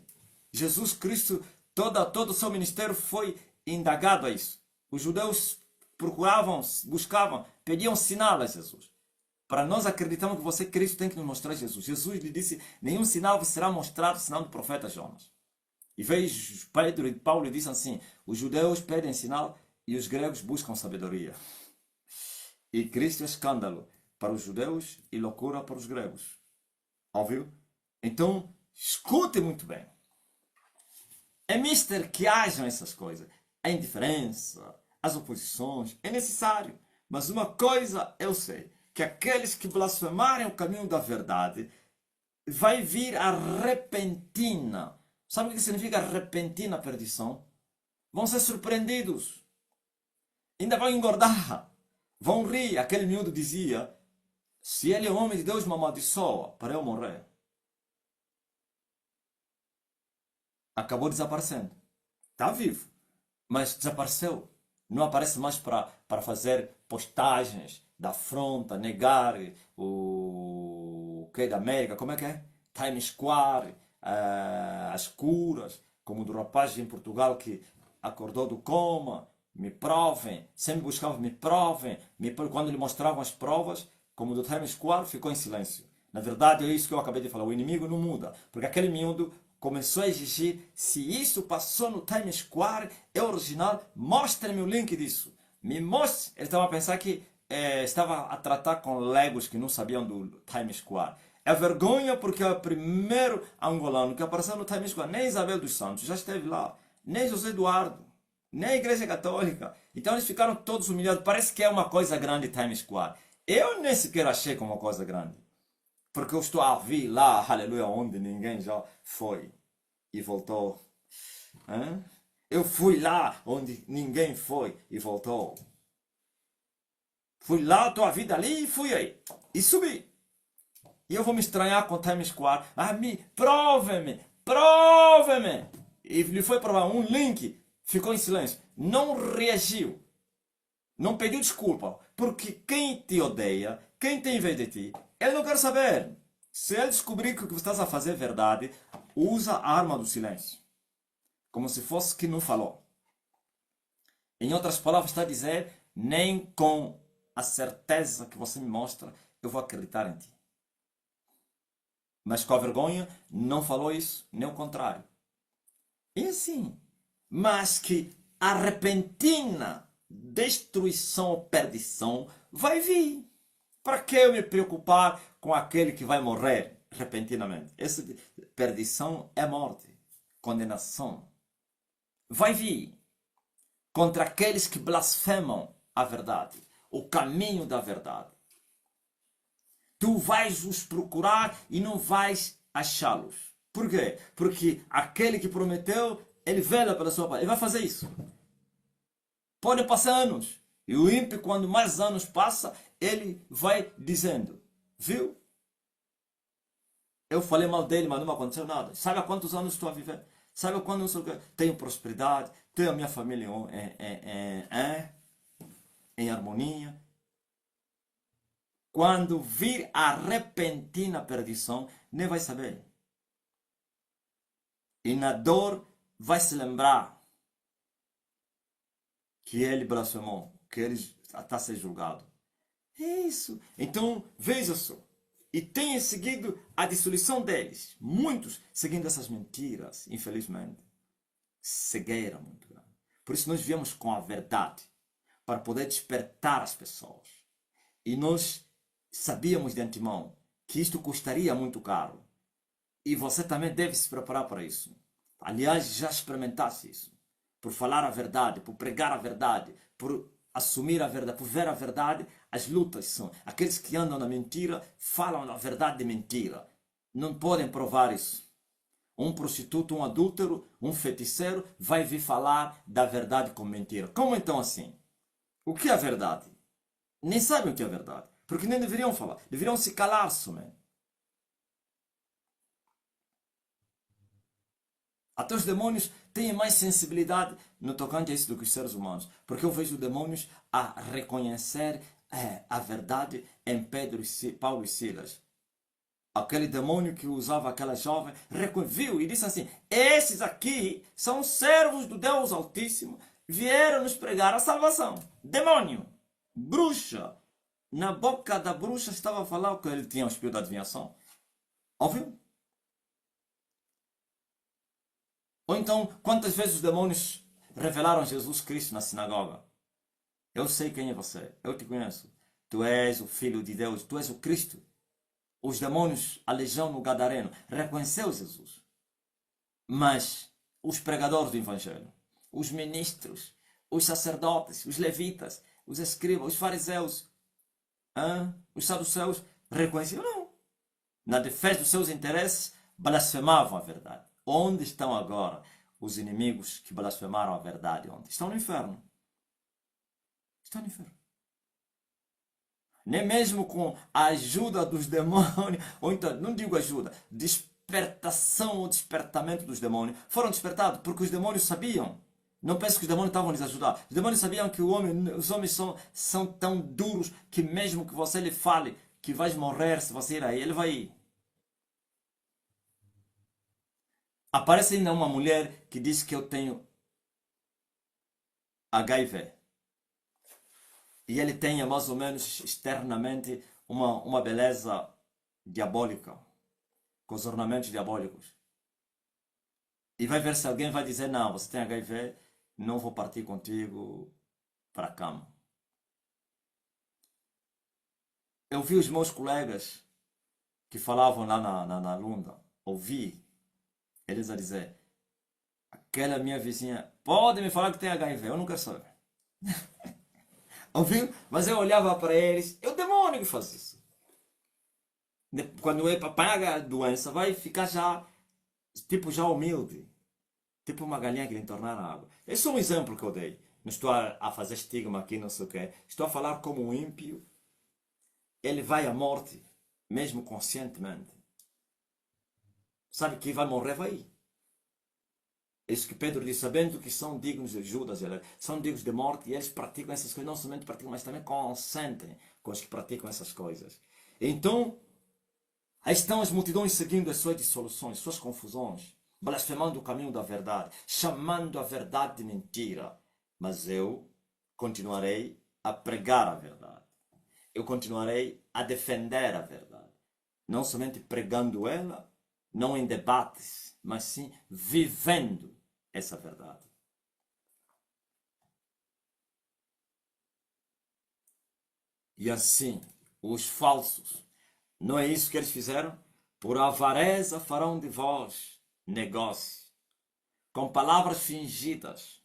Jesus Cristo, todo o seu ministério foi indagado a isso. Os judeus procuravam, buscavam, pediam sinal a Jesus. Para nós acreditamos que você, Cristo, tem que nos mostrar Jesus. Jesus lhe disse, nenhum sinal será mostrado senão do profeta Jonas. E veio Pedro e Paulo e dizem assim, os judeus pedem sinal e os gregos buscam sabedoria. E Cristo é escândalo para os judeus e loucura para os gregos. Óbvio? Então, escute muito bem. É mister que hajam essas coisas. A indiferença, as oposições, é necessário. Mas uma coisa eu sei, que aqueles que blasfemarem o caminho da verdade, vai vir a repentina. Sabe o que significa repentina perdição? Vão ser surpreendidos. Ainda vão engordar. Vão rir. Aquele miúdo dizia, se ele é homem de Deus, me amaldiçoa para eu morrer. Acabou desaparecendo. Está vivo, mas desapareceu. Não aparece mais para fazer postagens da afronta, negar o que é da América, como é que é? Times Square, as curas, como do rapaz em Portugal que acordou do coma, me provem, sempre buscava me provem, quando lhe mostravam as provas, como do Times Square, ficou em silêncio. Na verdade é isso que eu acabei de falar, o inimigo não muda, porque aquele miúdo começou a exigir, se isso passou no Times Square, é original, mostre-me o link disso. Me mostre. Ele estava a pensar que estava a tratar com legos que não sabiam do Times Square. É vergonha porque é o primeiro angolano que apareceu no Times Square. Nem Isabel dos Santos já esteve lá. Nem José Eduardo. Nem a Igreja Católica. Então eles ficaram todos humilhados. Parece que é uma coisa grande Times Square. Eu nem sequer achei como uma coisa grande. Porque eu estou a vir lá, aleluia, onde ninguém já foi e voltou. Eu fui lá onde ninguém foi e voltou. Fui lá, estou a vida ali e fui aí. E subi. E eu vou me estranhar com o Times Square. Prove-me, prove-me. E lhe foi provar um link, ficou em silêncio. Não reagiu. Não pediu desculpa. Porque quem te odeia, quem tem inveja de ti, ele não quer saber. Se ele descobrir que o que você está a fazer é verdade, usa a arma do silêncio. Como se fosse que não falou. Em outras palavras, está a dizer, nem com a certeza que você me mostra, eu vou acreditar em ti. Mas com a vergonha, não falou isso, nem o contrário. E assim, mas que a repentina destruição ou perdição vai vir. Para que eu me preocupar com aquele que vai morrer repentinamente? Essa perdição é morte, condenação. Vai vir contra aqueles que blasfemam a verdade, o caminho da verdade. Tu vais os procurar e não vais achá-los. Por quê? Porque aquele que prometeu, ele vela pela sua palavra. Ele vai fazer isso. Podem passar anos. E o ímpio, quando mais anos passa, ele vai dizendo, viu? Eu falei mal dele, mas não aconteceu nada. Sabe há quantos anos estou a viver? Sabe quando eu tenho prosperidade, tenho a minha família em harmonia. Quando vir a repentina perdição, nem vai saber. E na dor vai se lembrar que ele blasfemou, que ele está a ser julgado. É isso. Então, veja só. E tem seguido a dissolução deles. Muitos seguindo essas mentiras, infelizmente. Cegueira muito grande. Por isso nós viemos com a verdade, para poder despertar as pessoas. E nós sabíamos de antemão que isto custaria muito caro. E você também deve se preparar para isso. Aliás, já experimentasse isso. Por falar a verdade, por pregar a verdade, por assumir a verdade, por ver a verdade, as lutas são. Aqueles que andam na mentira falam a verdade de mentira. Não podem provar isso. Um prostituto, um adúltero, um feiticeiro vai vir falar da verdade com mentira. Como então assim? O que é a verdade? Nem sabem o que é a verdade. Porque nem deveriam falar. Deveriam se calar somente. Até os demônios têm mais sensibilidade no tocante a isso do que os seres humanos. Porque eu vejo demônios a reconhecer a verdade em Pedro, Paulo e Silas. Aquele demônio que usava aquela jovem viu e disse assim: esses aqui são servos do Deus Altíssimo, vieram nos pregar a salvação. Demônio, bruxa. Na boca da bruxa estava a falar o que ele tinha o espírito da adivinhação. Ouviu? Ou então, quantas vezes os demônios revelaram Jesus Cristo na sinagoga? Eu sei quem é você, eu te conheço. Tu és o Filho de Deus, tu és o Cristo. Os demônios, a legião no Gadareno, reconheceu Jesus. Mas os pregadores do Evangelho, os ministros, os sacerdotes, os levitas, os escribas, os fariseus, os saduceus, reconheciam não. Na defesa dos seus interesses, blasfemavam a verdade. Onde estão agora os inimigos que blasfemaram a verdade? Onde? Estão no inferno. Estão no inferno. Nem mesmo com a ajuda dos demônios, ou então, não digo ajuda, despertação ou despertamento dos demônios, foram despertados porque os demônios sabiam. Não penso que os demônios estavam a lhes ajudar. Os demônios sabiam que os homens são tão duros que mesmo que você lhe fale que vais morrer se você ir aí, ele vai ir. Aparece ainda uma mulher que diz que eu tenho HIV. E ele tem mais ou menos externamente uma beleza diabólica, com os ornamentos diabólicos. E vai ver se alguém vai dizer, não, você tem HIV, não vou partir contigo para a cama. Eu vi os meus colegas que falavam lá na Lunda, ouvi eles a dizer, aquela minha vizinha, pode me falar que tem HIV, eu não quero saber. Ouviu? Mas eu olhava para eles, é o demônio que faz isso. Quando ele apaga a doença, vai ficar já humilde. Tipo uma galinha que lhe entornar a água. Esse é um exemplo que eu dei. Não estou a fazer estigma aqui, não sei o quê. Estou a falar como um ímpio. Ele vai à morte, mesmo conscientemente. Sabe que vai morrer, vai ir. Isso que Pedro diz, sabendo que são dignos de Judas, são dignos de morte, e eles praticam essas coisas, não somente praticam, mas também consentem com os que praticam essas coisas. Então, aí estão as multidões seguindo as suas dissoluções, suas confusões, blasfemando o caminho da verdade, chamando a verdade de mentira. Mas eu continuarei a pregar a verdade. Eu continuarei a defender a verdade. Não somente pregando ela, não em debates, mas sim vivendo essa verdade. E assim, os falsos, não é isso que eles fizeram? Por avareza farão de vós negócio, com palavras fingidas,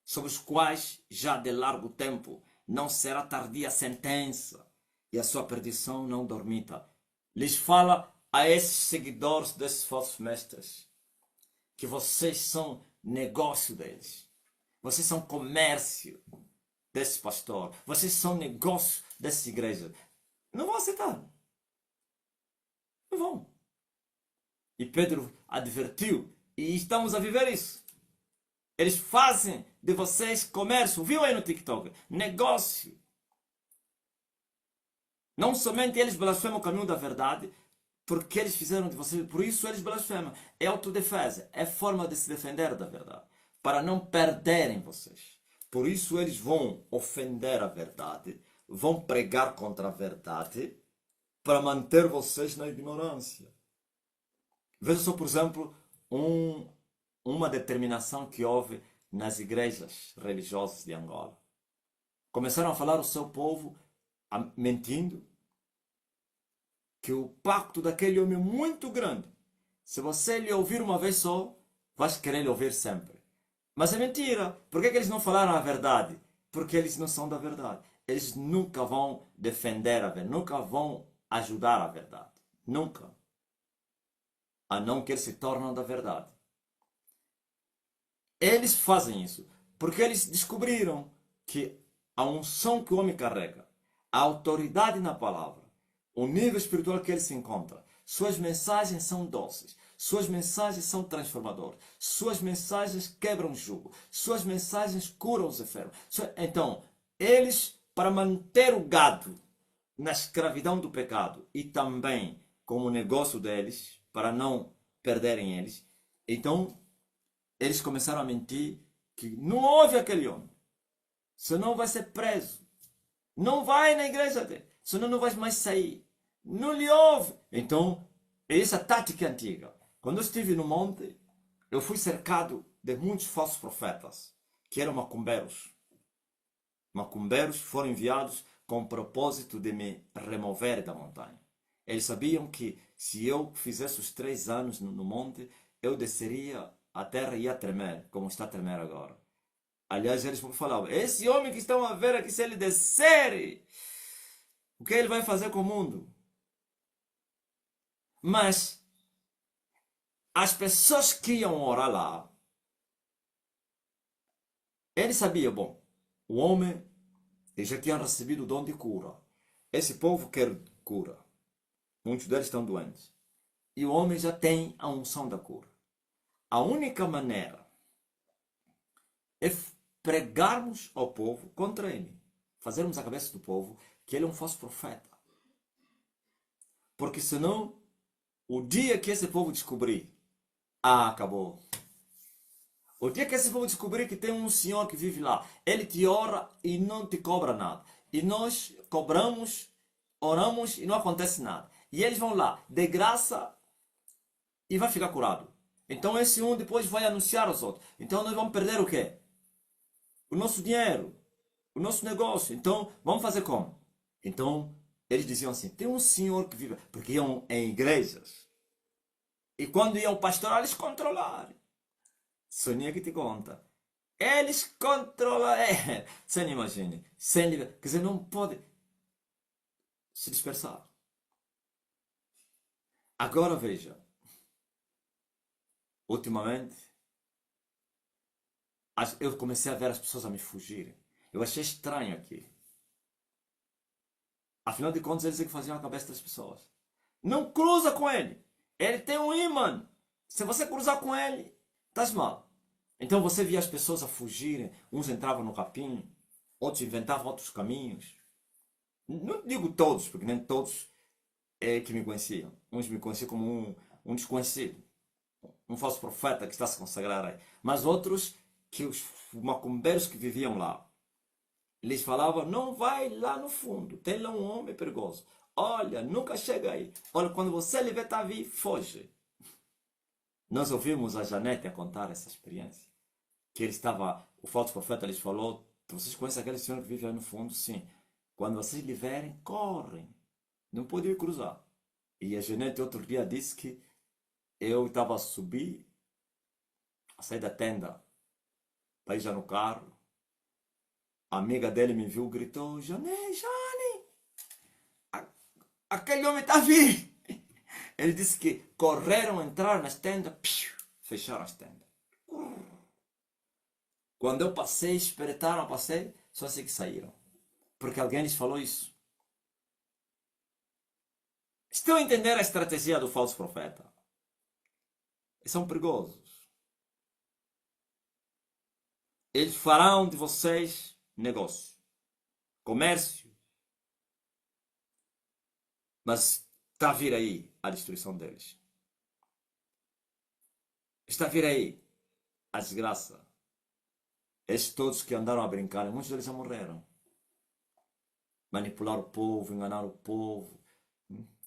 sobre os quais já de largo tempo não será tardia a sentença, e a sua perdição não dormita. Lhes fala a esses seguidores desses falsos mestres que vocês são negócio deles. Vocês são comércio desse pastor. Vocês são negócio dessa igreja. Não vão aceitar. Não vão. E Pedro advertiu. E estamos a viver isso. Eles fazem de vocês comércio. Viu aí no TikTok? Negócio. Não somente eles blasfemam o caminho da verdade, porque eles fizeram de vocês, por isso eles blasfemam. É autodefesa, é forma de se defender da verdade, para não perderem vocês. Por isso eles vão ofender a verdade, vão pregar contra a verdade, para manter vocês na ignorância. Veja só, por exemplo, uma determinação que houve nas igrejas religiosas de Angola. Começaram a falar ao seu povo, mentindo, que o pacto daquele homem é muito grande. Se você lhe ouvir uma vez só, vais querer lhe ouvir sempre. Mas é mentira. Por que eles não falaram a verdade? Porque eles não são da verdade. Eles nunca vão defender a verdade, nunca vão ajudar a verdade. Nunca. A não que eles se tornam da verdade. Eles fazem isso porque eles descobriram que a unção que o homem carrega, a autoridade na palavra, o nível espiritual que ele se encontra, suas mensagens são doces, suas mensagens são transformadoras, suas mensagens quebram o jugo, suas mensagens curam os enfermos. Então, eles, para manter o gado na escravidão do pecado e também como negócio deles, para não perderem eles, então eles começaram a mentir que não houve aquele homem, senão vai ser preso, não vai na igreja dele, senão não vai mais sair. Não lhe ouve. Então, essa tática é antiga. Quando eu estive no monte, eu fui cercado de muitos falsos profetas, que eram macumbeiros. Macumbeiros foram enviados com o propósito de me remover da montanha. Eles sabiam que se eu fizesse os 3 anos no monte, eu desceria, a terra ia tremer, como está a tremer agora. Aliás, eles falavam, esse homem que estão a ver aqui, se ele descer, o que ele vai fazer com o mundo? Mas as pessoas que iam orar lá, ele sabia, bom, o homem já tinha recebido o dom de cura. Esse povo quer cura. Muitos deles estão doentes. E o homem já tem a unção da cura. A única maneira é pregarmos ao povo contra ele. Fazermos a cabeça do povo que ele é um falso profeta. Porque senão, o dia que esse povo descobrir, acabou. O dia que esse povo descobrir que tem um senhor que vive lá, ele te ora e não te cobra nada. E nós cobramos, oramos e não acontece nada. E eles vão lá, de graça, e vai ficar curado. Então esse um depois vai anunciar aos outros. Então nós vamos perder o quê? O nosso dinheiro, o nosso negócio. Então vamos fazer como? Então eles diziam assim, tem um senhor que vive, porque iam em igrejas. E quando iam pastorar, eles controlaram. Sonia que te conta. Eles controlam. Você não imagina. Sem quer dizer, não pode se dispersar. Agora veja. Ultimamente, eu comecei a ver as pessoas a me fugirem. Eu achei estranho aqui. Afinal de contas, eles é que faziam a cabeça das pessoas. Não cruza com ele. Ele tem um ímã. Se você cruzar com ele, estás mal. Então você via as pessoas a fugirem. Uns entravam no capim, outros inventavam outros caminhos. Não digo todos, porque nem todos é que me conheciam. Uns me conheciam como um desconhecido. Um falso profeta que está a se consagrar aí. Mas outros, que os macumbeiros que viviam lá, lhes falavam, não vai lá no fundo, tem lá um homem perigoso. Olha, nunca chega aí. Olha, quando você lhe vê, tá vir, foge. Nós ouvimos a Janete a contar essa experiência. Que ele estava, o falso profeta lhes falou, vocês conhecem aquele senhor que vive aí no fundo? Sim. Quando vocês lhe verem, correm. Não podem cruzar. E a Janete outro dia disse que eu estava a subir, a sair da tenda, para ir já no carro. A amiga dele me viu, gritou, Jane, aquele homem está vindo. Ele disse que correram, entraram nas tendas, fecharam as tendas. Quando eu passei, espreitaram, passei, só sei que saíram. Porque alguém lhes falou isso. Estão a entender a estratégia do falso profeta? Eles são perigosos. Eles farão de vocês negócio, comércio. Mas está a vir aí a destruição deles. Está a vir aí a desgraça. Esses todos que andaram a brincar, muitos deles já morreram. Manipular o povo, enganar o povo,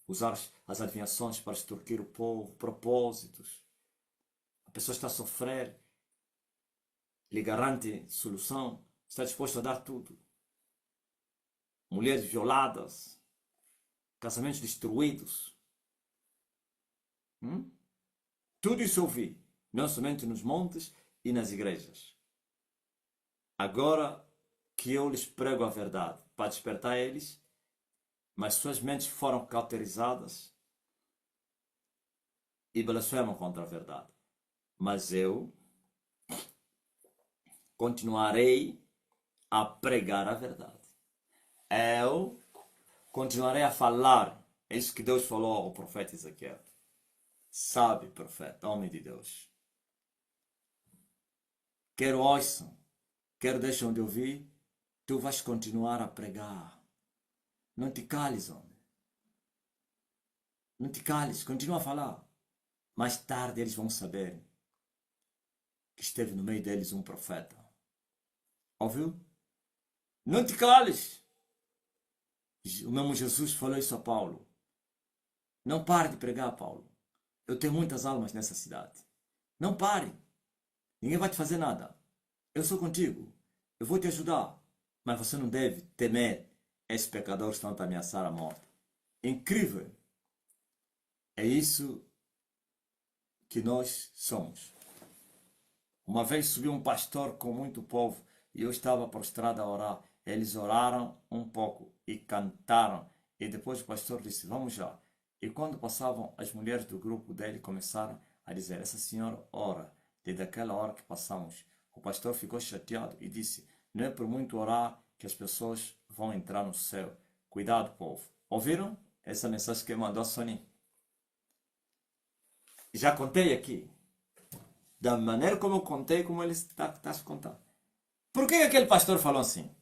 usar as adivinhações para extorquir o povo, propósitos. A pessoa está a sofrer, lhe garante solução, está disposto a dar tudo. Mulheres violadas, casamentos destruídos. Tudo isso eu vi, não somente nos montes e nas igrejas. Agora que eu lhes prego a verdade, para despertar eles, mas suas mentes foram cauterizadas e blasfemam contra a verdade. Mas eu continuarei a pregar a verdade. Eu continuarei a falar. É isso que Deus falou ao profeta Ezequiel. Sabe, profeta, homem de Deus. Quer ouçam, quer deixam de ouvir, tu vais continuar a pregar. Não te cales, homem. Não te cales, continua a falar. Mais tarde eles vão saber que esteve no meio deles um profeta. Ouviu? Não te cales. O mesmo Jesus falou isso a Paulo. Não pare de pregar, Paulo. Eu tenho muitas almas nessa cidade. Não pare. Ninguém vai te fazer nada. Eu sou contigo. Eu vou te ajudar. Mas você não deve temer esses pecadores que estão a ameaçar a morte. Incrível. É isso que nós somos. Uma vez subiu um pastor com muito povo e eu estava prostrado a orar. Eles oraram um pouco e cantaram. E depois o pastor disse, vamos já. E quando passavam, as mulheres do grupo dele começaram a dizer, essa senhora ora. Desde aquela hora que passamos. O pastor ficou chateado e disse, não é por muito orar que as pessoas vão entrar no céu. Cuidado, povo. Ouviram essa mensagem que mandou a Sony? Já contei aqui. Da maneira como eu contei, como ele está se contando. Por que aquele pastor falou assim?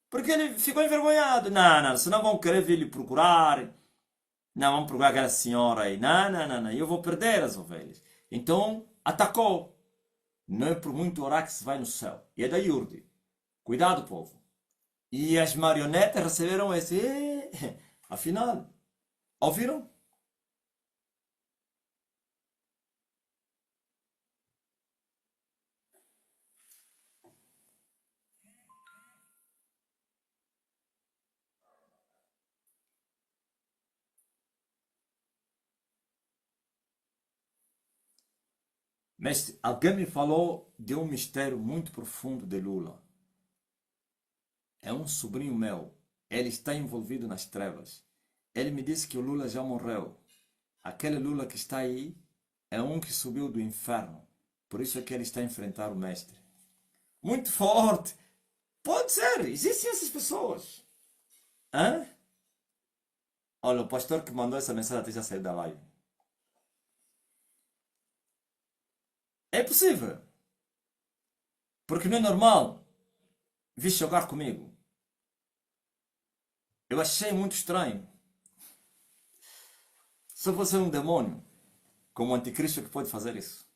Porque ele ficou envergonhado. Não, senão vão querer vir lhe procurar. Não, vamos procurar aquela senhora aí. Não, eu vou perder as ovelhas. Então, atacou. Não é por muito orar que se vai no céu. E é da Iurde. Cuidado, povo. E as marionetas receberam esse... Afinal, ouviram? Mestre, alguém me falou de um mistério muito profundo de Lula. É um sobrinho meu. Ele está envolvido nas trevas. Ele me disse que o Lula já morreu. Aquele Lula que está aí é um que subiu do inferno. Por isso é que ele está a enfrentar o mestre. Muito forte. Pode ser. Existem essas pessoas. Hã? Olha, o pastor que mandou essa mensagem até já saiu da live. É possível. Porque não é normal vir jogar comigo. Eu achei muito estranho. Só você é um demônio, como o anticristo, que pode fazer isso.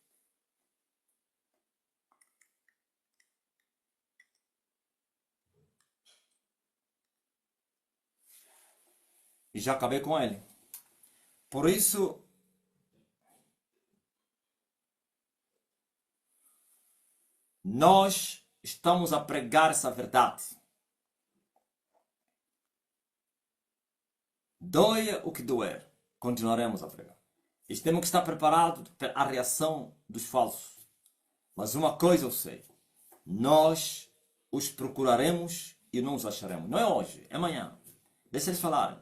E já acabei com ele. Por isso, nós estamos a pregar essa verdade. Doia o que doer, continuaremos a pregar. E temos que estar preparados para a reação dos falsos. Mas uma coisa eu sei. Nós os procuraremos e não os acharemos. Não é hoje, é amanhã. Deixa eles falarem.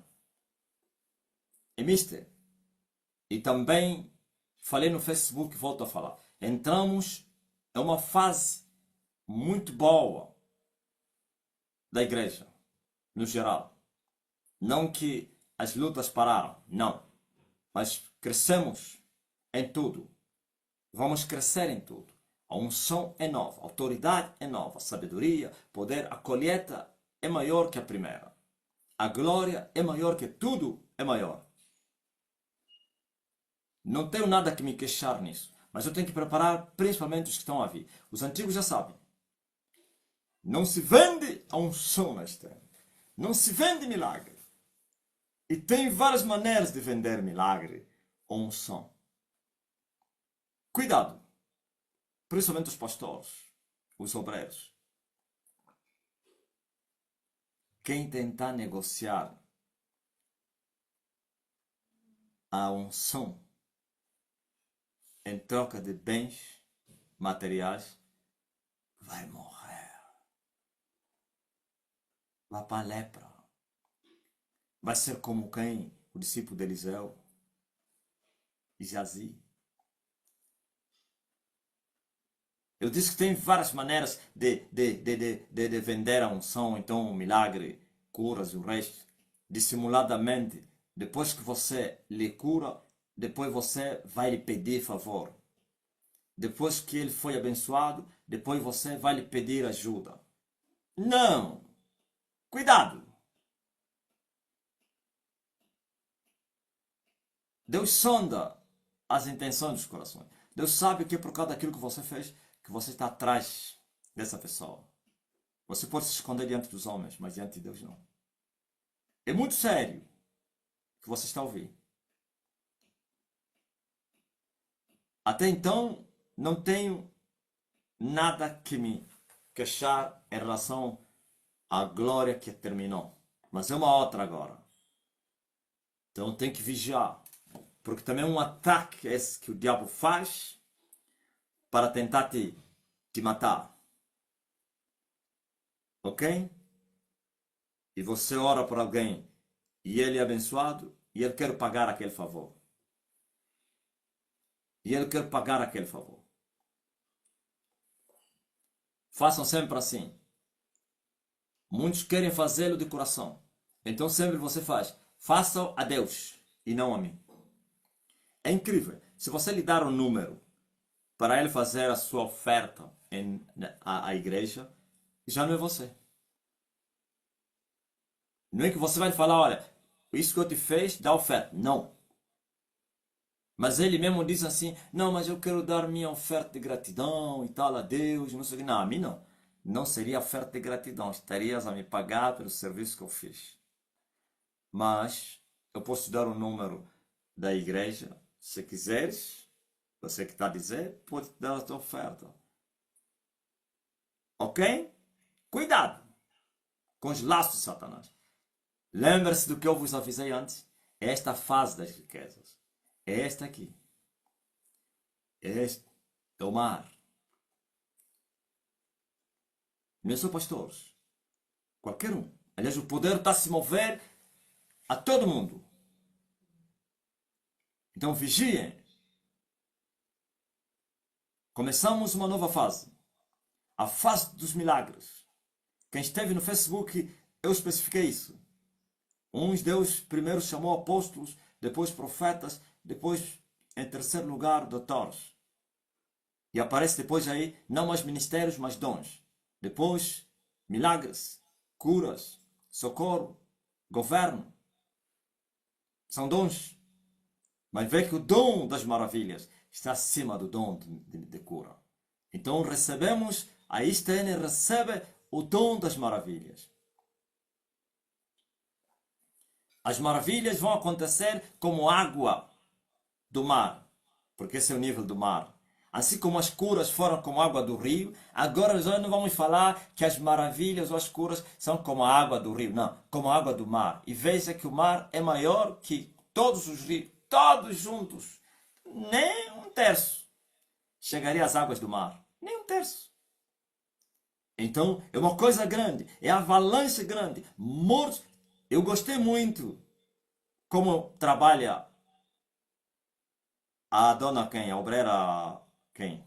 E mister, E também falei no Facebook, volto a falar. Entramos em uma fase muito boa da igreja, no geral. Não que as lutas pararam, não. Mas crescemos em tudo. Vamos crescer em tudo. A unção é nova, a autoridade é nova, a sabedoria, poder, a colheita é maior que a primeira. A glória é maior que tudo, é maior. Não tenho nada que me queixar nisso, mas eu tenho que preparar principalmente os que estão a vir. Os antigos já sabem. Não se vende a unção neste tempo. Não se vende milagre. E tem várias maneiras de vender milagre ou unção. Cuidado. Principalmente os pastores, os obreiros. Quem tentar negociar a unção em troca de bens materiais vai morrer. Vai para a lepra. Vai ser como quem? O discípulo de Eliseu e Geazi. Eu disse que tem várias maneiras de vender a unção, então o milagre, curas e o resto, dissimuladamente. Depois que você lhe cura, depois você vai lhe pedir favor. Depois que ele foi abençoado, depois você vai lhe pedir ajuda. Não! Cuidado! Deus sonda as intenções dos corações. Deus sabe que é por causa daquilo que você fez que você está atrás dessa pessoa. Você pode se esconder diante dos homens, mas diante de Deus não. É muito sério que você está a ouvir. Até então, não tenho nada que me queixar em relação à glória que terminou. Mas é uma outra agora. Então tem que vigiar. Porque também é um ataque esse que o diabo faz para tentar te matar. Ok? E você ora por alguém e ele é abençoado e ele quer pagar aquele favor. E ele quer pagar aquele favor. Façam sempre assim. Muitos querem fazê-lo de coração. Então sempre você faz. Façam a Deus e não a mim. É incrível. Se você lhe dar um número para ele fazer a sua oferta à igreja, já não é você. Não é que você vai falar, olha, isso que eu te fiz, dá oferta. Não. Mas ele mesmo diz assim, não, mas eu quero dar minha oferta de gratidão e tal a Deus, não sei o que. Não, a mim não. Não seria oferta de gratidão, estarias a me pagar pelo serviço que eu fiz. Mas eu posso te dar o número da igreja, se quiseres. Você que está a dizer, pode te dar a tua oferta. Ok? Cuidado com os laços de Satanás. Lembre-se do que eu vos avisei antes. É esta fase das riquezas. É esta aqui. Este é o mar. Não são pastores. Qualquer um. Aliás, o poder está a se mover a todo mundo. Então vigiem. Começamos uma nova fase. A fase dos milagres. Quem esteve no Facebook, eu especifiquei isso. Uns Deus primeiro chamou apóstolos, depois profetas, depois, em terceiro lugar, doutores. E aparece depois aí, não mais ministérios, mas dons. Depois, milagres, curas, socorro, governo. São dons. Mas vê que o dom das maravilhas está acima do dom de cura. Então recebemos, a ISTN recebe o dom das maravilhas. As maravilhas vão acontecer como água do mar, porque esse é o nível do mar. Assim como as curas foram como água do rio, agora nós não vamos falar que as maravilhas ou as curas são como a água do rio, não, como a água do mar. E veja que o mar é maior que todos os rios, todos juntos. Nem um terço chegaria às águas do mar. Nem um terço. Então, é uma coisa grande. É avalanche grande. Mortos. Eu gostei muito como trabalha A dona quem? A obreira quem?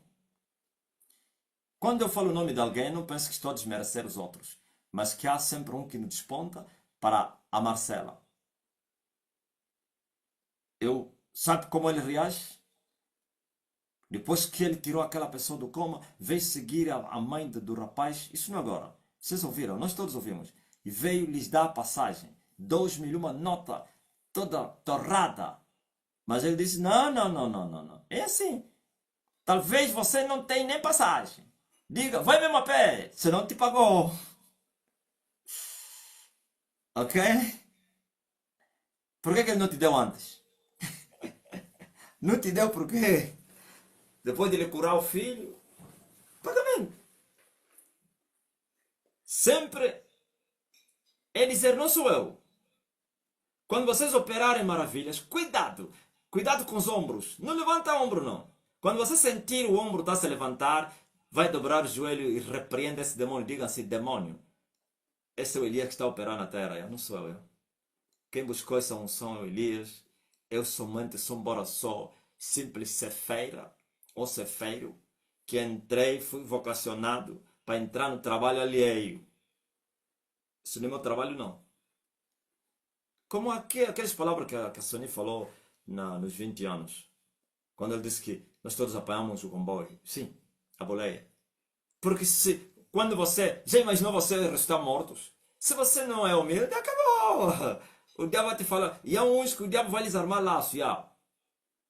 Quando eu falo o nome de alguém, não penso que estou a desmerecer os outros, mas que há sempre um que me desponta para a Marcela. Sabe como ele reage? Depois que ele tirou aquela pessoa do coma, veio seguir a mãe do rapaz. Isso não é agora. Vocês ouviram? Nós todos ouvimos. E veio lhes dar a passagem. 2.000 uma nota toda torrada. Mas ele disse, não, não, não, não, não, não. É assim. Talvez você não tenha nem passagem. Diga, vai mesmo a pé, senão te pagou. Ok? Por que ele não te deu antes? Não te deu por quê? Depois de ele curar o filho, pagamento. Sempre é dizer, não sou eu. Quando vocês operarem maravilhas, cuidado. Cuidado com os ombros. Não levanta ombro, não. Quando você sentir o ombro estar se levantar, vai dobrar o joelho e repreenda esse demônio. Diga assim, demônio. Esse é o Elias que está a operar na terra. Eu não sou eu. Quem buscou essa unção é o Elias. Eu somente sou embora só simples cefeira ou cefeiro que entrei, fui vocacionado para entrar no trabalho alheio. Isso não é meu trabalho, não. Como aquelas palavras que a Sony falou nos 20 anos. Quando ele disse que nós todos apanhamos o comboio. Sim, a boleia. Porque quando você... Já imaginou você ressuscitar mortos? Se você não é humilde, acabou. O diabo vai te falar. E há uns que o diabo vai lhes armar laço.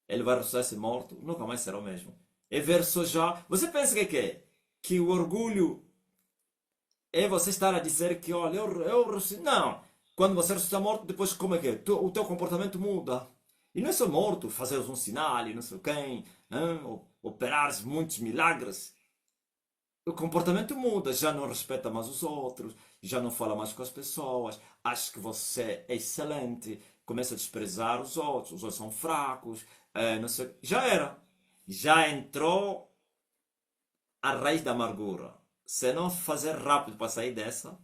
Ele vai ressuscitar esse morto. Nunca mais será o mesmo. É verso já. Você pensa que é? Que o orgulho é você estar a dizer que, olha, eu ressuscitei. Não. Quando você ressuscita morto, depois como é que é? O teu comportamento muda. E não é só morto, fazeres um sinal e não sei quem, operares muitos milagres. O comportamento muda, já não respeita mais os outros, já não fala mais com as pessoas, acha que você é excelente, começa a desprezar os outros são fracos, não sei. Já era. Já entrou a raiz da amargura. Se não fazer rápido para sair dessa,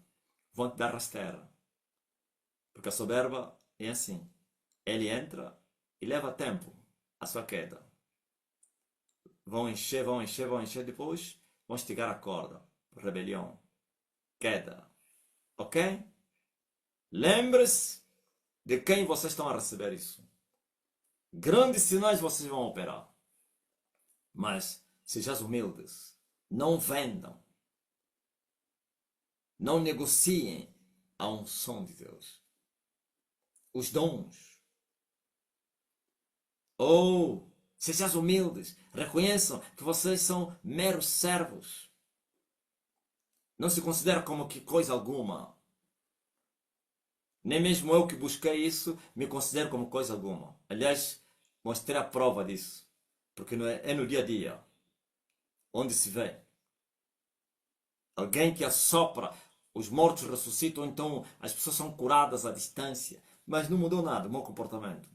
vão te dar rasteira. Porque a soberba é assim. Ele entra e leva tempo a sua queda. Vão encher, vão encher, vão encher, depois vão esticar a corda. Rebelião. Queda. Ok? Lembre-se de quem vocês estão a receber isso. Grandes sinais vocês vão operar. Mas sejam humildes. Não vendam. Não negociem a unção de Deus. Os dons. Ou sejam humildes. Reconheçam que vocês são meros servos. Não se considera como que coisa alguma. Nem mesmo eu que busquei isso me considero como coisa alguma. Aliás, mostrei a prova disso. Porque é no dia a dia. Onde se vê. Alguém que assopra, os mortos ressuscitam, então as pessoas são curadas à distância. Mas não mudou nada o meu comportamento.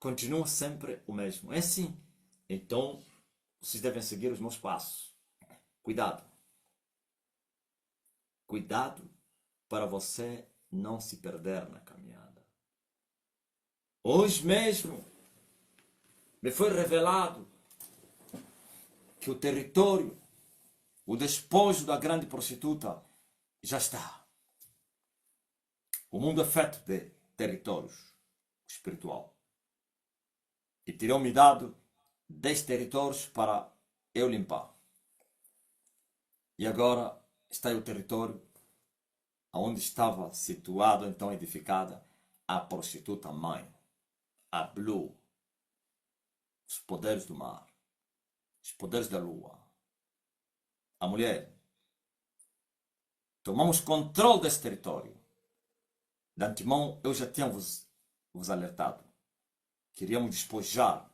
Continua sempre o mesmo. É assim. Então, vocês devem seguir os meus passos. Cuidado. Cuidado para você não se perder na caminhada. Hoje mesmo me foi revelado que o território, o despojo da grande prostituta já está. O mundo é feito de territórios espiritual. E terão-me dado 10 territórios para eu limpar. E agora está aí o território onde estava situado, então edificada, a prostituta mãe, a Blue, os poderes do mar, os poderes da lua, a mulher. Tomamos controle desse território. De antemão, eu já tinha vos alertado. Queríamos despojar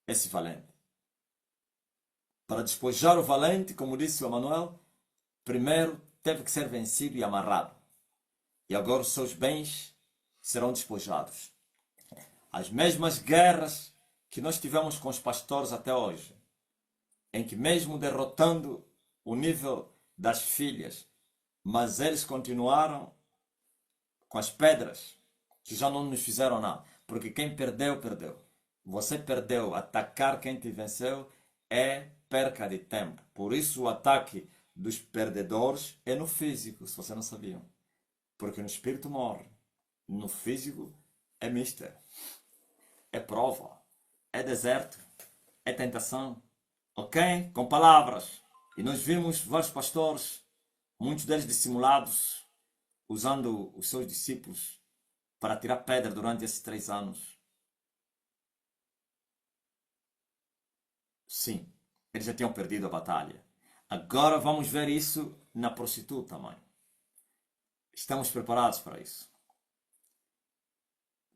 esse valente. Para despojar o valente, como disse o Emanuel, primeiro teve que ser vencido e amarrado. E agora os seus bens serão despojados. As mesmas guerras que nós tivemos com os pastores até hoje, em que mesmo derrotando o nível das filhas, mas eles continuaram com as pedras que já não nos fizeram nada. Porque quem perdeu, perdeu. Você perdeu. Atacar quem te venceu é perca de tempo. Por isso o ataque dos perdedores é no físico, se você não sabia. Porque no espírito morre. No físico é mistério. É prova. É deserto. É tentação. Ok? Com palavras. E nós vimos vários pastores, muitos deles dissimulados, usando os seus discípulos para tirar pedra durante esses 3 anos. Sim, eles já tinham perdido a batalha. Agora vamos ver isso na prostituta, mãe. Estamos preparados para isso.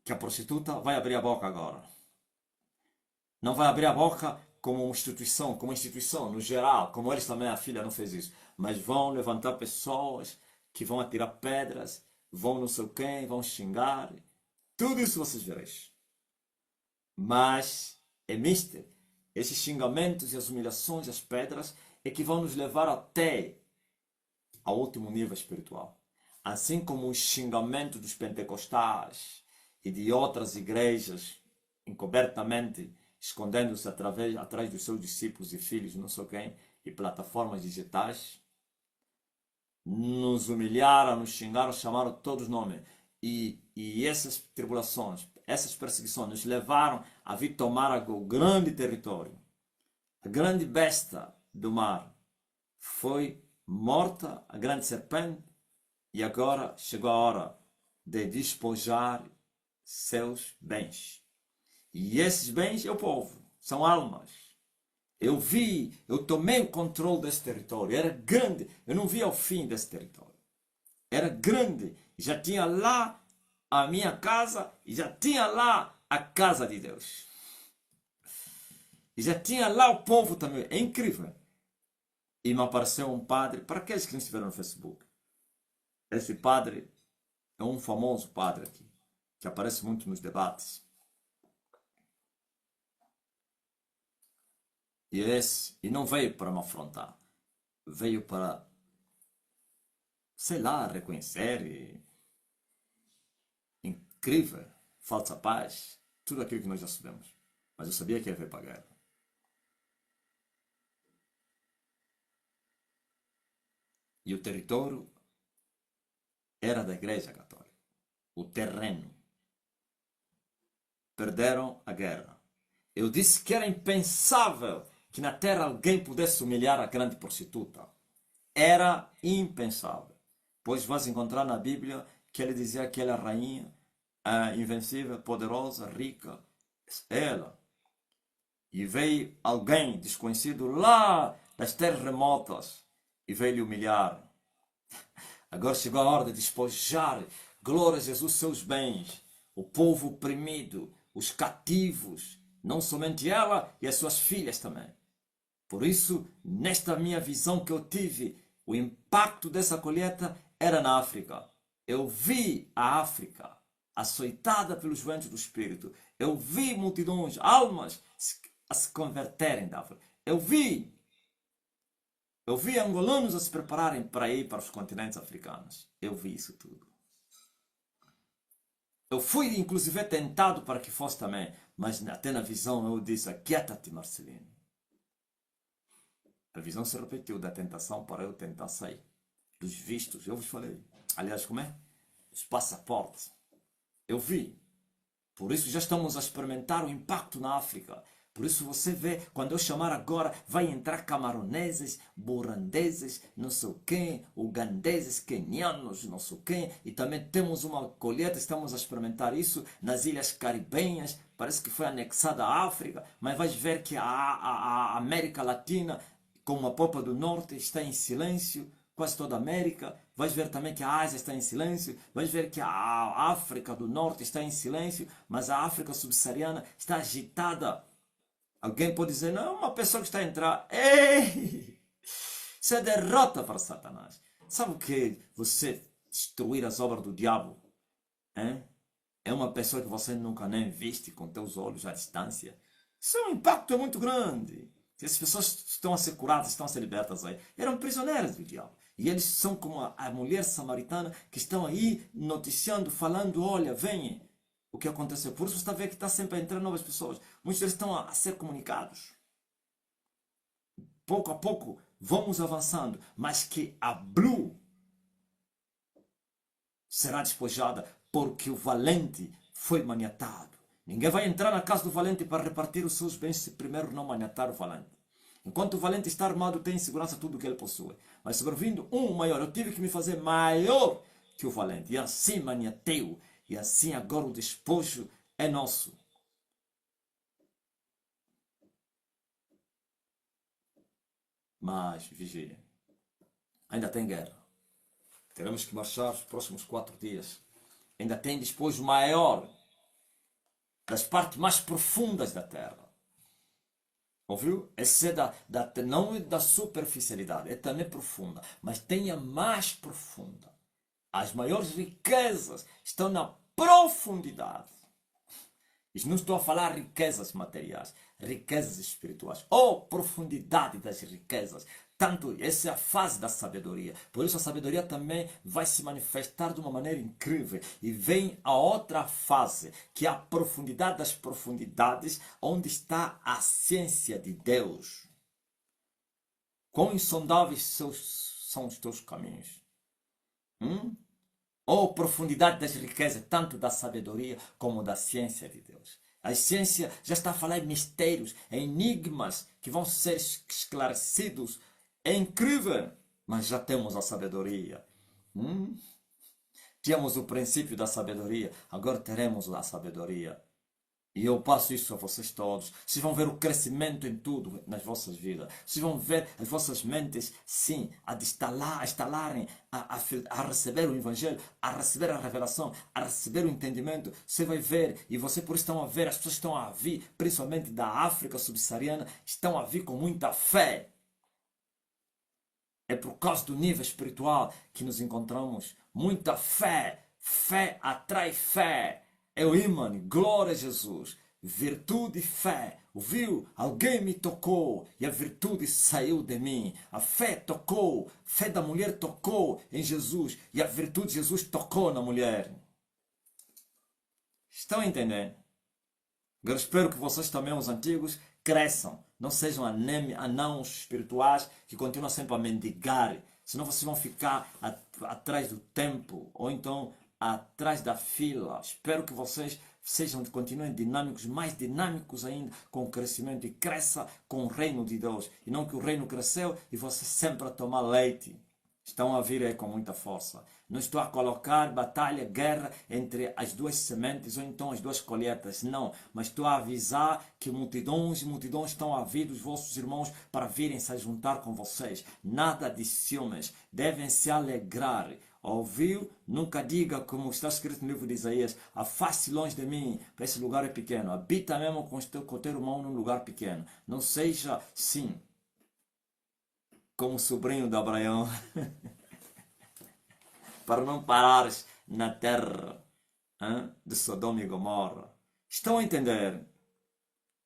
Que a prostituta vai abrir a boca agora. Não vai abrir a boca como uma instituição, no geral, como eles também, a filha não fez isso. Mas vão levantar pessoas que vão atirar pedras, vão não sei quem, vão xingar. Tudo isso vocês vereis. Mas é mister. Esses xingamentos e as humilhações, as pedras, é que vão nos levar até ao último nível espiritual. Assim como os xingamentos dos pentecostais e de outras igrejas, encobertamente, escondendo-se atrás dos seus discípulos e filhos, não sei quem, e plataformas digitais, nos humilharam, nos xingaram, chamaram todos os nomes. E essas tribulações, essas perseguições nos levaram a vir tomar o grande território. A grande besta do mar foi morta, a grande serpente, e agora chegou a hora de despojar seus bens. E esses bens é o povo, são almas. Eu tomei o controle desse território, era grande, eu não via o fim desse território. Era grande, já tinha lá a minha casa e já tinha lá a casa de Deus. E já tinha lá o povo também, é incrível. E me apareceu um padre, para aqueles que não estiveram no Facebook, esse padre é um famoso padre aqui, que aparece muito nos debates. E não veio para me afrontar, veio para, sei lá, reconhecer, incrível, falsa paz, tudo aquilo que nós já sabemos. Mas eu sabia que ele veio para a guerra. E o território era da Igreja Católica. O terreno. Perderam a guerra. Eu disse que era impensável que na terra alguém pudesse humilhar a grande prostituta. Era impensável. Pois vais encontrar na Bíblia que ele dizia que ela é rainha, invencível, poderosa, rica. Ela. E veio alguém desconhecido lá das terras remotas e veio lhe humilhar. Agora chegou a hora de despojar, glória a Jesus, seus bens. O povo oprimido, os cativos, não somente ela e as suas filhas também. Por isso, nesta minha visão que eu tive, o impacto dessa colheita era na África. Eu vi a África açoitada pelos ventos do Espírito. Eu vi multidões, almas a se converterem da África. Eu vi angolanos a se prepararem para ir para os continentes africanos. Eu vi isso tudo. Eu fui inclusive tentado para que fosse também, mas até na visão eu disse: aquieta-te, Marcelino. A visão se repetiu da tentação para eu tentar sair. Dos vistos, eu vos falei. Aliás, como é? Os passaportes. Eu vi. Por isso já estamos a experimentar o impacto na África. Por isso você vê, quando eu chamar agora, vai entrar camaroneses, burundeses, não sei o quê, ugandeses, quenianos, não sei o quê. E também temos uma colheita, estamos a experimentar isso nas ilhas caribenhas. Parece que foi anexada à África, mas vais ver que a América Latina, como a Popa do Norte, está em silêncio. Quase toda a América. Vais ver também que a Ásia está em silêncio. Vais ver que a África do Norte está em silêncio. Mas a África subsaariana está agitada. Alguém pode dizer: não, uma pessoa que está a entrar. Ei! Isso é derrota para Satanás. Sabe o que é você destruir as obras do diabo? É uma pessoa que você nunca nem viste com teus olhos à distância. Isso é um impacto muito grande. As pessoas estão a ser curadas, estão a ser libertas aí. Eram prisioneiras do diabo. E eles são como a mulher samaritana que estão aí noticiando, falando, olha, venha. O que aconteceu? Por isso você está vendo que está sempre a entrar novas pessoas. Muitos deles estão a ser comunicados. Pouco a pouco vamos avançando. Mas que a Blue será despojada porque o valente foi maniatado. Ninguém vai entrar na casa do valente para repartir os seus bens se primeiro não maniatar o valente. Enquanto o valente está armado, tem em segurança tudo o que ele possui. Mas sobrevindo um maior, eu tive que me fazer maior que o valente. E assim maniatei-o. E assim agora o despojo é nosso. Mas, vigília. Ainda tem guerra. Teremos que marchar os próximos 4 dias. Ainda tem despojo maior das partes mais profundas da terra. Ouviu? Essa é não é da superficialidade, é também profunda, mas tem a mais profunda. As maiores riquezas estão na profundidade. E não estou a falar riquezas materiais, riquezas espirituais. Oh, profundidade das riquezas. Tanto, essa é a fase da sabedoria. Por isso a sabedoria também vai se manifestar de uma maneira incrível. E vem a outra fase, que é a profundidade das profundidades, onde está a ciência de Deus. Quão insondáveis são os teus caminhos. Oh, profundidade das riquezas, tanto da sabedoria como da ciência de Deus. A ciência já está a falar em mistérios, em enigmas que vão ser esclarecidos. É incrível, mas já temos a sabedoria. Tínhamos o princípio da sabedoria, agora teremos a sabedoria. E eu passo isso a vocês todos. Vocês vão ver o crescimento em tudo nas vossas vidas. Vocês vão ver as vossas mentes, sim, a estalarem, a receber o Evangelho, a receber a revelação, a receber o entendimento. Você vai ver, e você por isso estão a ver, as pessoas estão a vir, principalmente da África subsaariana, estão a vir com muita fé. É por causa do nível espiritual que nos encontramos. Muita fé. Fé atrai fé. É o ímã, glória a Jesus. Virtude e fé. Ouviu? Alguém me tocou e a virtude saiu de mim. A fé tocou. A fé da mulher tocou em Jesus e a virtude de Jesus tocou na mulher. Estão entendendo? Agora espero que vocês também, os antigos, cresçam. Não sejam anãos espirituais que continuam sempre a mendigar. Senão vocês vão ficar atrás do tempo. Ou então atrás da fila. Espero que vocês continuem dinâmicos, mais dinâmicos ainda, com o crescimento. E cresça com o reino de Deus. E não que o reino cresceu e você sempre a tomar leite. Estão a vir aí com muita força. Não estou a colocar batalha, guerra entre as duas sementes ou então as duas colheitas. Não. Mas estou a avisar que multidões e multidões estão a vir dos vossos irmãos para virem se juntar com vocês. Nada de ciúmes. Devem se alegrar. Ouviu? Nunca diga, como está escrito no livro de Isaías, afaste longe de mim, para esse lugar é pequeno. Habita mesmo com o teu irmão num lugar pequeno. Não seja, sim, como sobrinho de Abraão, para não parares na terra de Sodoma e Gomorra. Estão a entender?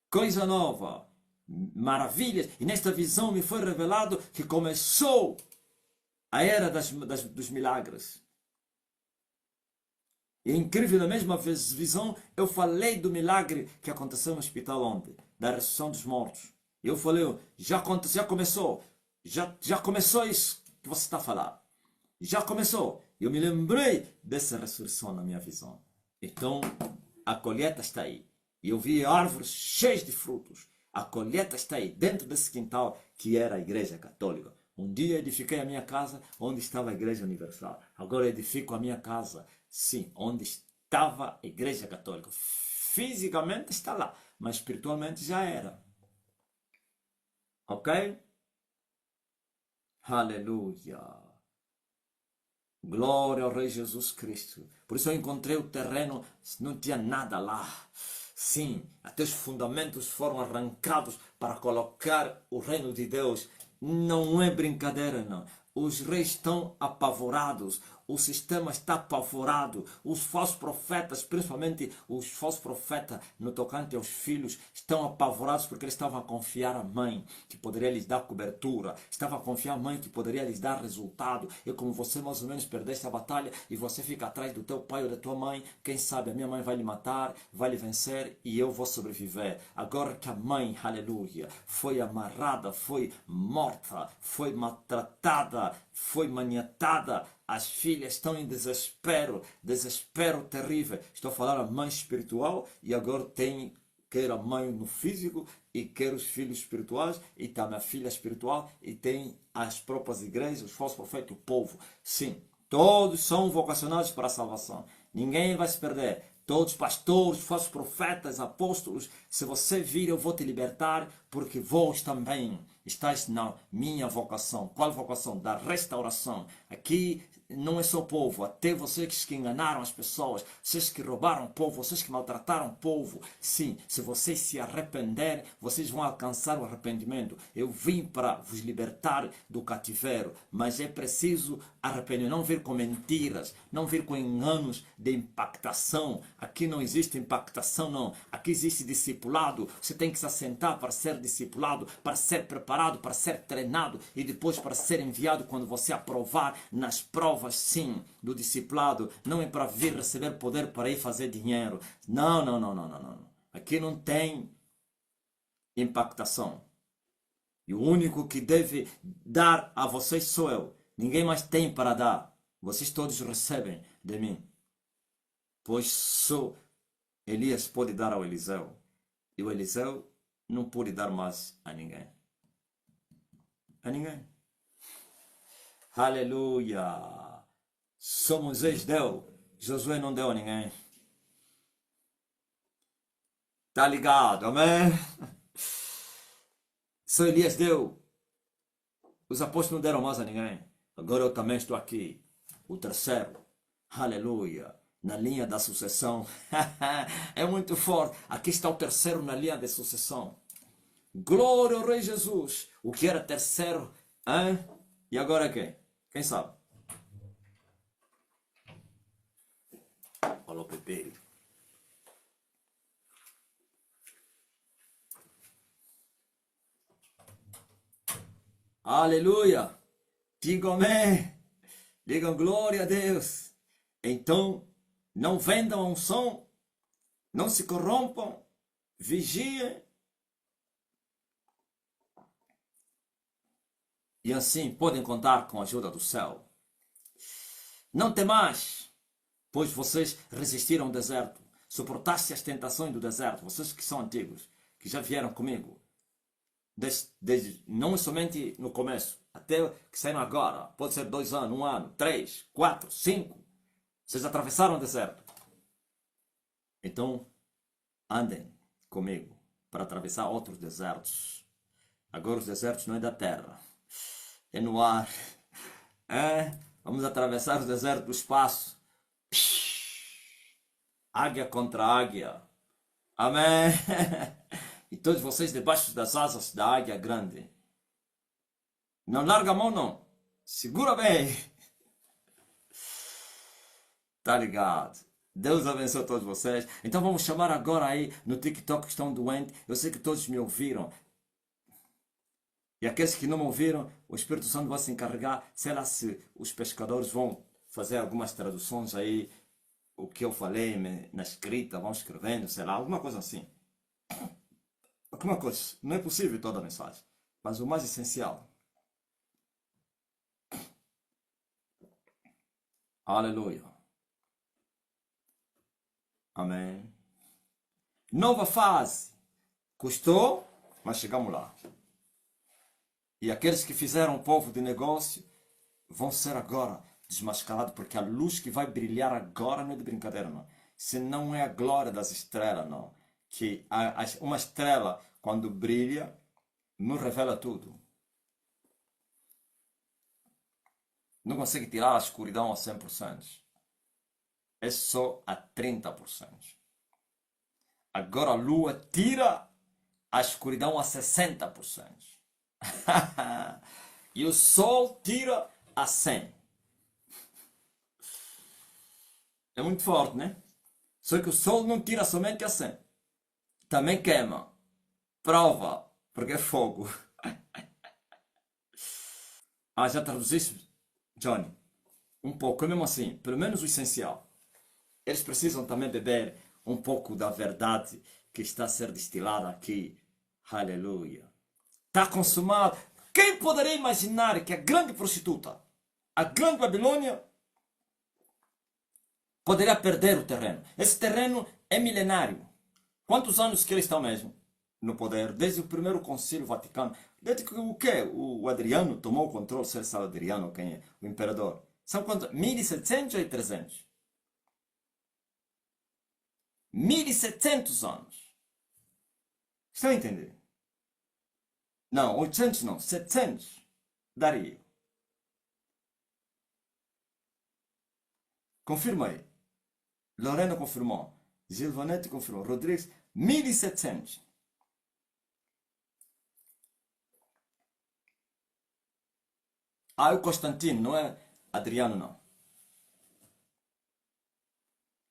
Coisa nova, maravilhas. E nesta visão me foi revelado que começou a era dos milagres. E é incrível, na mesma visão, eu falei do milagre que aconteceu no hospital ontem, da ressurreição dos mortos. E eu falei, já começou. Já começou isso que você está a falar. Já começou. Eu me lembrei dessa ressurreição na minha visão. Então, a colheita está aí. E eu vi árvores cheias de frutos. A colheita está aí, dentro desse quintal que era a Igreja Católica. Um dia edifiquei a minha casa onde estava a Igreja Universal. Agora edifico a minha casa, sim, onde estava a Igreja Católica. Fisicamente está lá, mas espiritualmente já era. Ok? Aleluia. Glória ao Rei Jesus Cristo. Por isso eu encontrei o terreno, não tinha nada lá. Sim, até os fundamentos foram arrancados para colocar o reino de Deus. Não é brincadeira, não. Os reis estão apavorados. o sistema está apavorado. Os falsos profetas, principalmente os falsos profetas no tocante aos filhos, estão apavorados porque eles estavam a confiar a mãe que poderia lhes dar cobertura, estavam a confiar a mãe que poderia lhes dar resultado. E como você mais ou menos perdeste a batalha e você fica atrás do teu pai ou da tua mãe, quem sabe a minha mãe vai lhe matar, vai lhe vencer e eu vou sobreviver. Agora que a mãe, aleluia, foi amarrada, foi morta, foi maltratada, foi maniatada, as filhas estão em desespero, desespero terrível. Estou a falar a mãe espiritual e agora tem quer a mãe no físico e quer os filhos espirituais e também a filha espiritual e tem as próprias igrejas, os falsos profetas, o povo. Sim, todos são vocacionados para a salvação. Ninguém vai se perder. Todos pastores, falsos profetas, apóstolos, se você vir eu vou te libertar, porque vós também estáis na minha vocação. Qual vocação? Da restauração. Aqui não é só o povo, até vocês que enganaram as pessoas, vocês que roubaram o povo, vocês que maltrataram o povo. Sim, se vocês se arrependerem, vocês vão alcançar o arrependimento. Eu vim para vos libertar do cativeiro, mas é preciso arrepender, não vir com mentiras, não vir com enganos de impactação. Aqui não existe impactação, não. Aqui existe discipulado. Você tem que se assentar para ser discipulado, para ser preparado, para ser treinado e depois para ser enviado quando você aprovar nas provas, sim, do discipulado. Não é para vir receber poder para ir fazer dinheiro. Não, não, não, não, não, não. Aqui não tem impactação. E o único que deve dar a vocês sou eu. Ninguém mais tem para dar. Vocês todos recebem de mim. Pois só Elias pode dar ao Eliseu. E o Eliseu não pode dar mais a ninguém. A ninguém. Aleluia. Só Moisés deu. Josué não deu a ninguém. Tá ligado, amém? Só Elias deu. Os apóstolos não deram mais a ninguém. Agora eu também estou aqui. O terceiro. Aleluia. Na linha da sucessão. É muito forte. Aqui está o terceiro na linha de sucessão. Glória ao Rei Jesus. O que era terceiro? Hein? E agora é quem? Quem sabe? Olha o Pepe. Aleluia. Digam amém. Digam glória a Deus. Então, não vendam a unção, não se corrompam, vigiem. E assim podem contar com a ajuda do céu. Não temais, pois vocês resistiram ao deserto, suportaste as tentações do deserto, vocês que são antigos, que já vieram comigo. Não somente no começo, até que saíram agora, pode ser 2 anos, 1 ano, 3, 4, 5. Vocês atravessaram o deserto. Então, andem comigo para atravessar outros desertos. Agora os desertos não é da terra, é no ar. Vamos atravessar o deserto do espaço. Águia contra águia. Amém. E todos vocês debaixo das asas da águia grande. Não larga a mão, não. Segura bem. Tá ligado? Deus abençoe todos vocês. Então vamos chamar agora aí no TikTok que estão doentes. Eu sei que todos me ouviram. E aqueles que não me ouviram, o Espírito Santo vai se encarregar. Sei lá se os pescadores vão fazer algumas traduções aí. O que eu falei na escrita, vão escrevendo, sei lá, alguma coisa assim. Alguma coisa. Não é possível toda a mensagem. Mas o mais essencial. Aleluia. Amém. Nova fase. Custou, mas chegamos lá. E aqueles que fizeram o povo de negócio vão ser agora desmascarados, porque a luz que vai brilhar agora não é de brincadeira, não. Se não é a glória das estrelas, não. Que uma estrela, quando brilha, nos revela tudo. Não consegue tirar a escuridão a 100%. É só a 30%. Agora a lua tira a escuridão a 60%. E o sol tira a 100%. É muito forte, né? Só que o sol não tira somente assim. Também queima. Prova. Porque é fogo. Ah, já traduziste, Johnny? Um pouco, mesmo assim. Pelo menos o essencial. Eles precisam também beber um pouco da verdade que está a ser destilada aqui. Aleluia. Está consumado. Quem poderia imaginar que a grande prostituta, a grande Babilônia, poderia perder o terreno? Esse terreno é milenário. Quantos anos que eles estão mesmo no poder? Desde o primeiro concílio Vaticano. Desde que o quê? O Adriano tomou o controle, se é o Adriano, quem é? O imperador. São quantos? 1700 ou 300? 1700 anos. Estão a entender? Não, 800 não, 700. Daria. Confirma aí. Lorena confirmou. Gilvanete confirmou. Rodrigues, 1700. Ah, o Constantino, não é Adriano, não.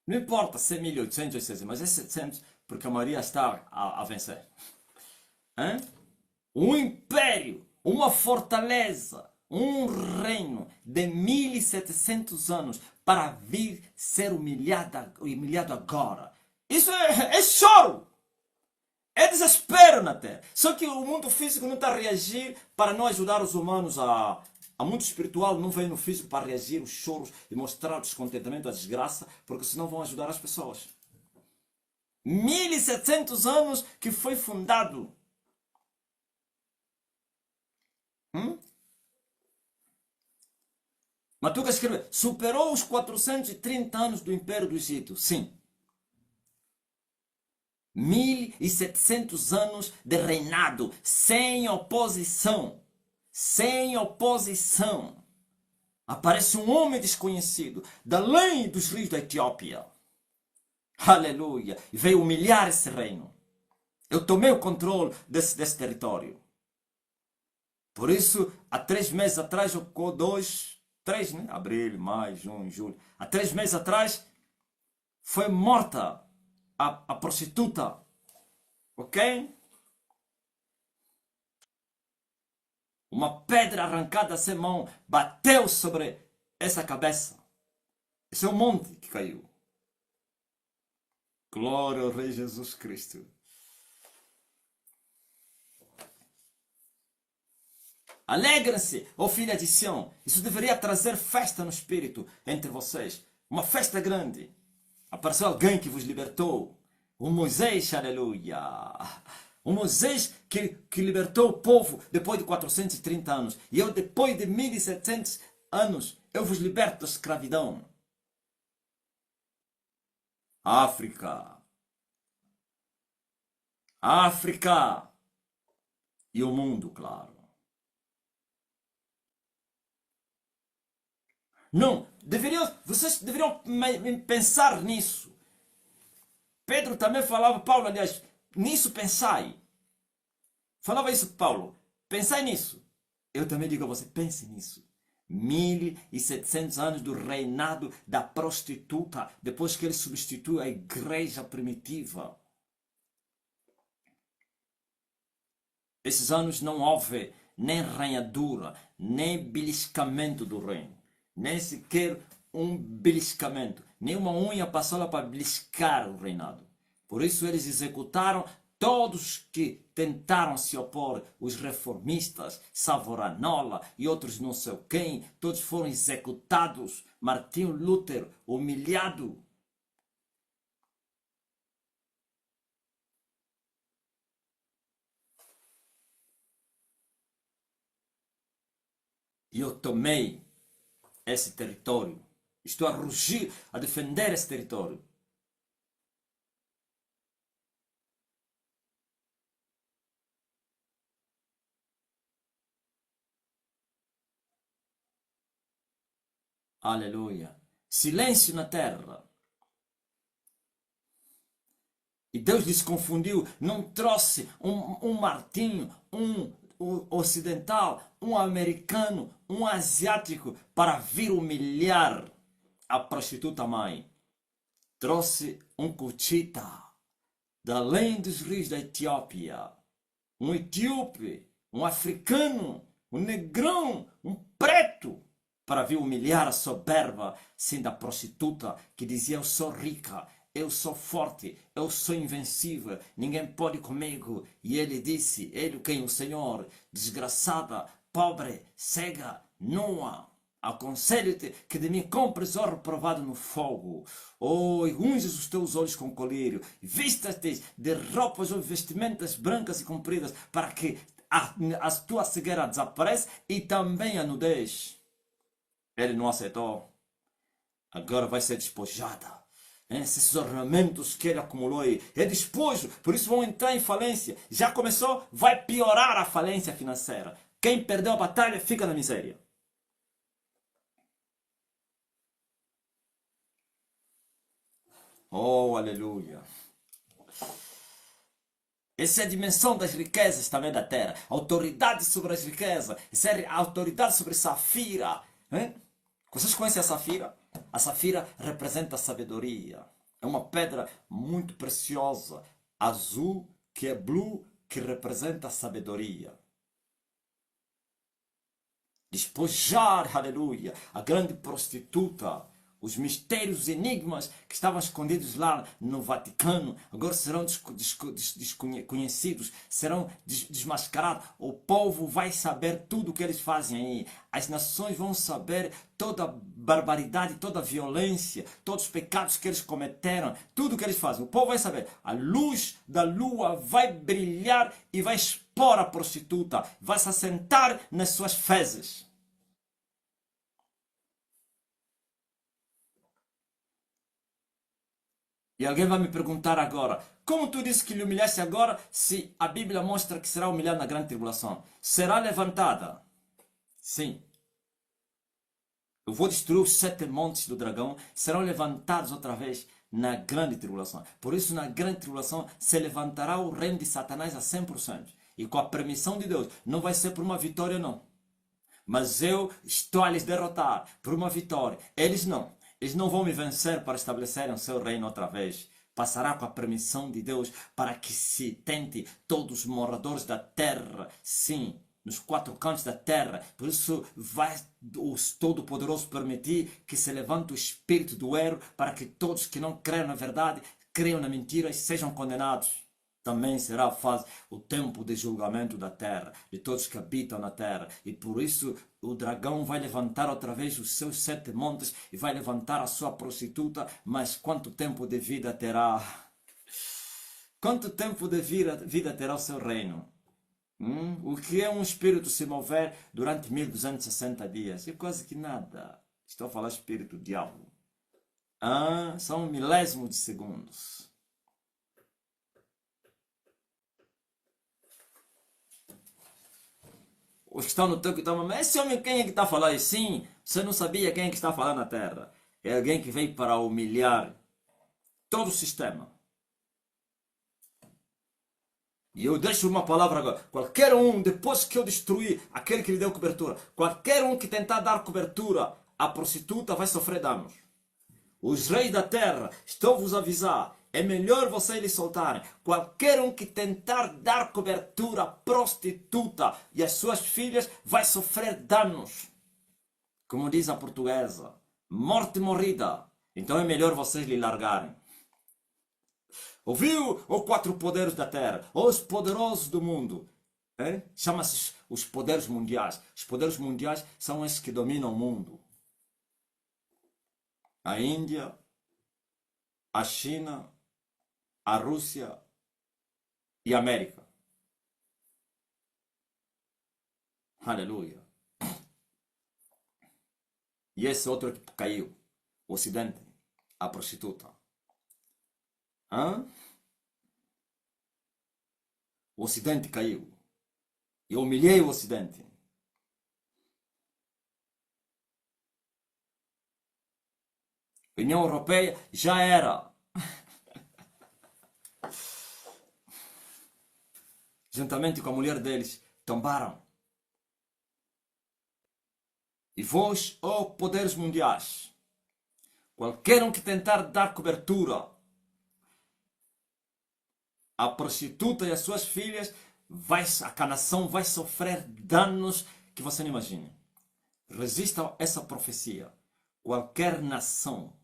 Não importa se é 1800 ou 600, mas é 700 porque a Maria está a vencer. Hã? Um império, uma fortaleza, um reino de 1700 anos para vir ser humilhado agora. Isso é choro! É desespero na Terra. Só que o mundo físico não está a reagir para não ajudar os humanos a mundo espiritual não vem no físico para reagir os choros e mostrar o descontentamento, a desgraça, porque senão vão ajudar as pessoas. 1700 anos que foi fundado. Matuca escreve, superou os 430 anos do Império do Egito. Sim. 1700 anos de reinado sem oposição. Sem oposição. Aparece um homem desconhecido, da além dos rios da Etiópia. Aleluia. E veio humilhar esse reino. Eu tomei o controle desse território. Por isso, há 3 meses atrás, ou 3, né? Abril, maio, junho, julho. Há 3 meses atrás, foi morta a prostituta. Ok? Uma pedra arrancada sem mão bateu sobre essa cabeça. Esse é o monte que caiu. Glória ao Rei Jesus Cristo. Alegrem-se, ó filha de Sião. Isso deveria trazer festa no espírito entre vocês. Uma festa grande. Apareceu alguém que vos libertou. O Moisés, aleluia. O Moisés que libertou o povo depois de 430 anos. E eu, depois de 1700 anos, eu vos liberto da escravidão. África. África. E o mundo, claro. Não, vocês deveriam pensar nisso. Pedro também falava, Paulo, aliás, nisso pensai. Falava isso, Paulo. Pensai nisso. Eu também digo a você, pense nisso. 1700 anos do reinado da prostituta, depois que ele substitui a igreja primitiva. Esses anos não houve nem ranhadura, nem beliscamento do reino. Nem sequer um beliscamento. Nenhuma unha passou lá para beliscar o reinado. Por isso eles executaram todos que tentaram se opor, os reformistas, Savonarola e outros não sei quem, todos foram executados. Martinho Lutero, humilhado. E eu tomei esse território. Estou a rugir, a defender esse território. Aleluia. Silêncio na terra. E Deus lhes confundiu, não trouxe um Martinho, um ocidental, um americano, um asiático para vir humilhar a prostituta mãe. trouxe um Cuchita da além dos rios da Etiópia, um etíope, um africano, um negrão, um preto, para vir humilhar a soberba, sendo a prostituta que dizia: eu sou rica, eu sou forte, eu sou invencível, ninguém pode comigo. E ele disse, ele quem? O Senhor: desgraçada, pobre, cega, nua, aconselho-te que de mim compres ouro provado no fogo. E unges os teus olhos com colírio, vistas-te de roupas ou vestimentas brancas e compridas, para que a tua cegueira desapareça e também a nudez. Ele não aceitou. Agora vai ser despojada. Esses ornamentos que ele acumulou aí é despojo, por isso vão entrar em falência. Já começou, vai piorar a falência financeira. Quem perdeu a batalha fica na miséria. Oh, aleluia. Essa é a dimensão das riquezas também da terra. Autoridade sobre as riquezas. Essa é a autoridade sobre Safira. Vocês conhecem a Safira? A Safira representa a sabedoria. É uma pedra muito preciosa. Azul, que é blue, que representa a sabedoria. Despojar, aleluia, a grande prostituta. Os mistérios, os enigmas que estavam escondidos lá no Vaticano, agora serão desconhecidos, serão desmascarados. O povo vai saber tudo o que eles fazem aí. As nações vão saber toda a barbaridade, toda a violência, todos os pecados que eles cometeram, tudo o que eles fazem. O povo vai saber. A luz da lua vai brilhar e vai expor a prostituta, vai se assentar nas suas fezes. E alguém vai me perguntar agora: como tu disse que lhe humilhaste agora, se a Bíblia mostra que será humilhada na grande tribulação? Será levantada? Sim. Eu vou destruir os 7 montes do dragão, serão levantados outra vez na grande tribulação. Por isso, na grande tribulação, se levantará o reino de Satanás a 100%. E com a permissão de Deus, não vai ser por uma vitória, não. Mas eu estou a lhes derrotar por uma vitória. Eles não. Eles não vão me vencer para estabelecerem o seu reino outra vez. Passará com a permissão de Deus para que se tente todos os moradores da terra, sim, nos 4 cantos da terra. Por isso vai o Todo-Poderoso permitir que se levante o espírito do erro para que todos que não creem na verdade, creiam na mentira e sejam condenados. Também será a fase, o tempo de julgamento da terra, de todos que habitam na terra. E por isso o dragão vai levantar outra vez os seus 7 montes e vai levantar a sua prostituta. Mas quanto tempo de vida terá? Quanto tempo de vida terá o seu reino? O que é um espírito se mover durante 1260 dias? É quase que nada. Estou a falar espírito diabo. São um milésimo de segundos. Os que estão no toque estão, mas esse homem quem é que está falando assim? Você não sabia quem é que está falando na terra? É alguém que veio para humilhar todo o sistema. E eu deixo uma palavra agora. Qualquer um, depois que eu destruir aquele que lhe deu cobertura, qualquer um que tentar dar cobertura à prostituta vai sofrer danos. Os reis da terra, estou a vos avisar, é melhor vocês lhe soltarem. Qualquer um que tentar dar cobertura à prostituta e às suas filhas vai sofrer danos. Como diz a portuguesa, morte morrida. Então é melhor vocês lhe largarem. Ouviu? Os 4 poderes da terra, os poderosos do mundo. Chama-se os poderes mundiais. Os poderes mundiais são esses que dominam o mundo. A Índia, a China, a Rússia e a América. Aleluia. E esse outro que caiu, o Ocidente, a prostituta. O Ocidente caiu. Eu humilhei o Ocidente. A União Europeia já era. Juntamente com a mulher deles, tombaram. E vós, ó poderes mundiais, Qualquer um que tentar dar cobertura à prostituta e às suas filhas, a nação vai sofrer danos que você não imagina. Resista a essa profecia. Qualquer nação,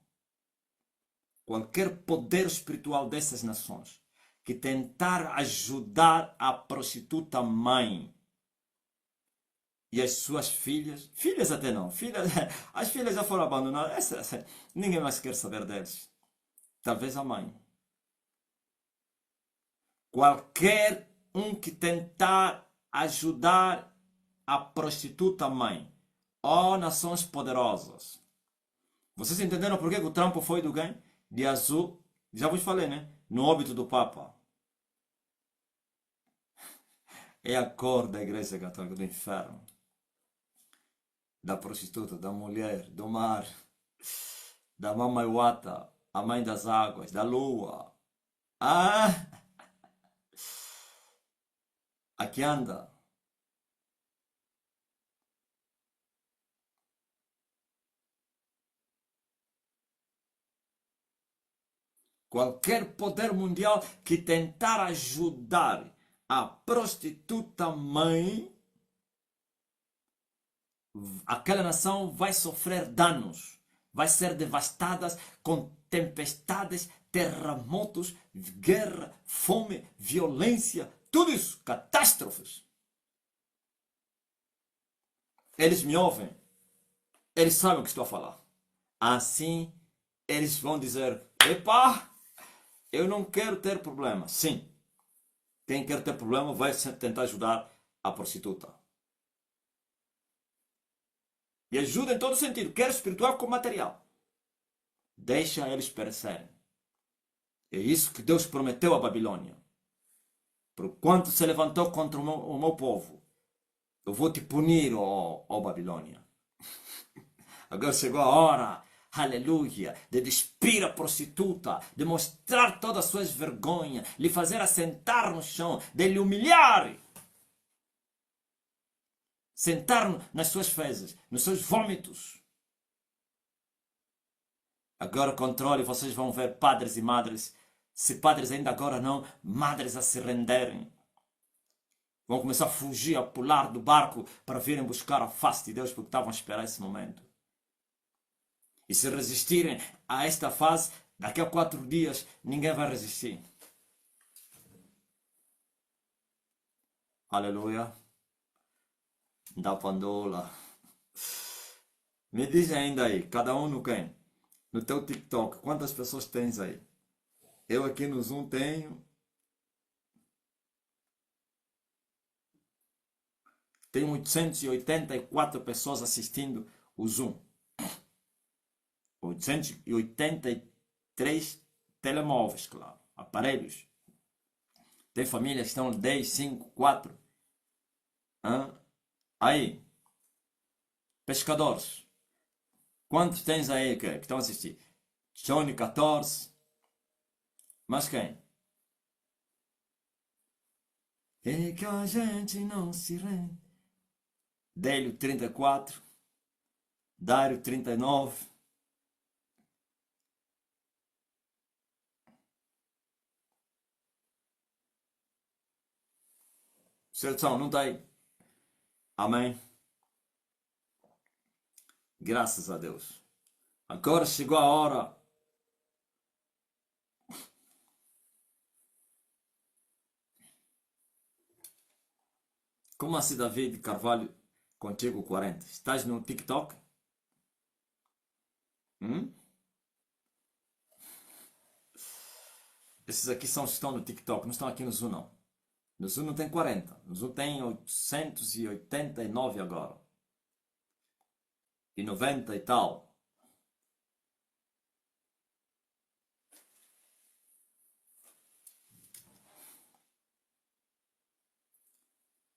qualquer poder espiritual dessas nações que tentar ajudar a prostituta mãe e as suas filhas até não, as filhas já foram abandonadas, ninguém mais quer saber deles. Talvez a mãe. Qualquer um que tentar ajudar a prostituta mãe ou nações poderosas. Vocês entenderam por que o Trump foi do quem? De azul. Já vos falei, né? No óbito do Papa. É a cor da Igreja Católica do inferno. Da prostituta, da mulher, do mar, da mamaiwata, a mãe das águas, da lua. Ah! Aqui anda. Qualquer poder mundial que tentar ajudar a prostituta mãe, aquela nação vai sofrer danos, vai ser devastada com tempestades, terremotos, guerra, fome, violência, tudo isso, catástrofes. Eles me ouvem, eles sabem o que estou a falar. Assim, eles vão dizer: epa, eu não quero ter problema. Sim, quem quer ter problema vai tentar ajudar a prostituta. E ajuda em todo sentido, quer espiritual como material. Deixa eles perecerem. É isso que Deus prometeu à Babilônia. Por quanto se levantou contra o meu povo, eu vou te punir, ó Babilônia. Agora chegou a hora, aleluia, de despir a prostituta, de mostrar todas as suas vergonhas, lhe fazer assentar no chão, de lhe humilhar. Sentar nas suas fezes, nos seus vômitos. Agora controle, vocês vão ver padres e madres, se padres ainda agora não, madres a se renderem. Vão começar a fugir, a pular do barco para virem buscar a face de Deus, porque estavam a esperar esse momento. E se resistirem a esta fase, daqui a 4 dias, ninguém vai resistir. Aleluia. Da pandola. Me dizem ainda aí, cada um no quem? No teu TikTok, quantas pessoas tens aí? Eu aqui no Zoom tenho 884 pessoas assistindo o Zoom. 883 telemóveis, claro, aparelhos. Tem famílias que estão 10, 5, 4. Aí, pescadores. Quantos tens aí que estão a assistir? Johnny 14. Mas quem? É que a gente não se rende. Délio 34. Dário 39. Sertão, não está aí? Amém? Graças a Deus. Agora chegou a hora. Como assim, David Carvalho, contigo 40? Estás no TikTok? Esses aqui são os que estão no TikTok, não estão aqui no Zoom não. No Zoom não tem 40, no Zoom tem 889 agora. E 90 e tal.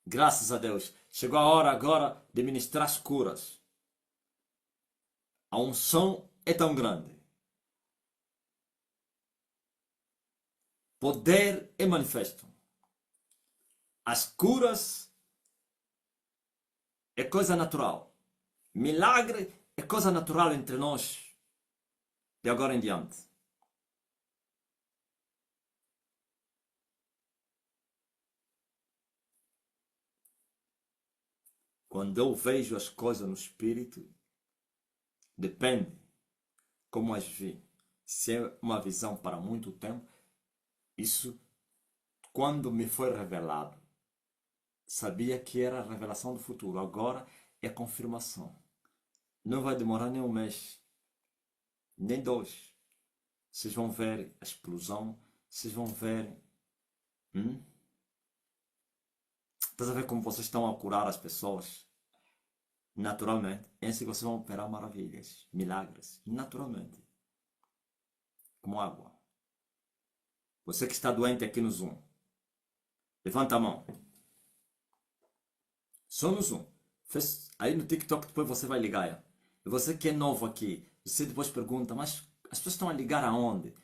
Graças a Deus. Chegou a hora agora de ministrar as curas. A unção é tão grande. Poder é manifesto. As curas é coisa natural. Milagre é coisa natural entre nós. de agora em diante. Quando eu vejo as coisas no espírito, depende como as vi. Se é uma visão para muito tempo, isso, quando me foi revelado, sabia que era a revelação do futuro. Agora é confirmação. Não vai demorar nem um mês, nem dois. Vocês vão ver a explosão, vocês vão ver... Estás a ver como vocês estão a curar as pessoas? Naturalmente. É assim que vocês vão operar maravilhas, milagres. Naturalmente. Como água. Você que está doente aqui no Zoom. Levanta a mão. Só no Zoom. Aí no TikTok depois você vai ligar. E você que é novo aqui, você depois pergunta, mas as pessoas estão a ligar aonde?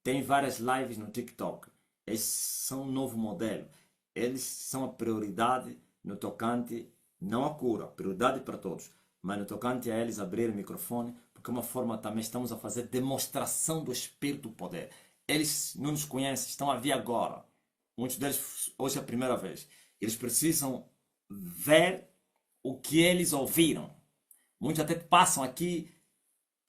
Tem várias lives no TikTok. Eles são um novo modelo. Eles são a prioridade no tocante, não a cura, prioridade para todos, mas no tocante a eles abrir o microfone, porque é uma forma também estamos a fazer demonstração do Espírito do Poder. Eles não nos conhecem, estão a vir agora. Muitos deles hoje é a primeira vez. Eles precisam ver o que eles ouviram. Muitos até passam aqui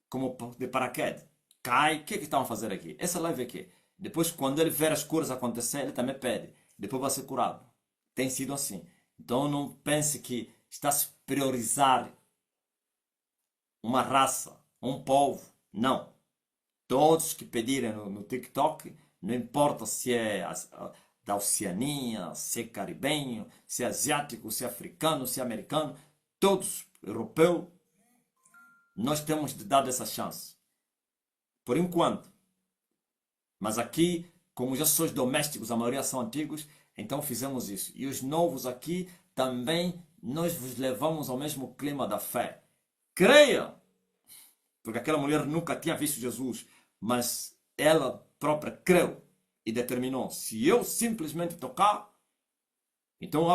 como de paraquedas. Cai, o que é que estão a fazer aqui? Essa live aqui. Depois, quando ele ver as curas acontecer, ele também pede. Depois vai ser curado. Tem sido assim. Então não pense que está a se priorizar uma raça, um povo. Não. Todos que pedirem no TikTok, não importa se é da Oceania, se é caribenho, se é asiático, se é africano, se é americano, todos, europeu, nós temos de dar essa chance. Por enquanto. Mas aqui, como já sois domésticos, a maioria são antigos, então fizemos isso. E os novos aqui, também nós vos levamos ao mesmo clima da fé. Creia! Porque aquela mulher nunca tinha visto Jesus, mas ela própria creu e determinou. Se eu simplesmente tocar, então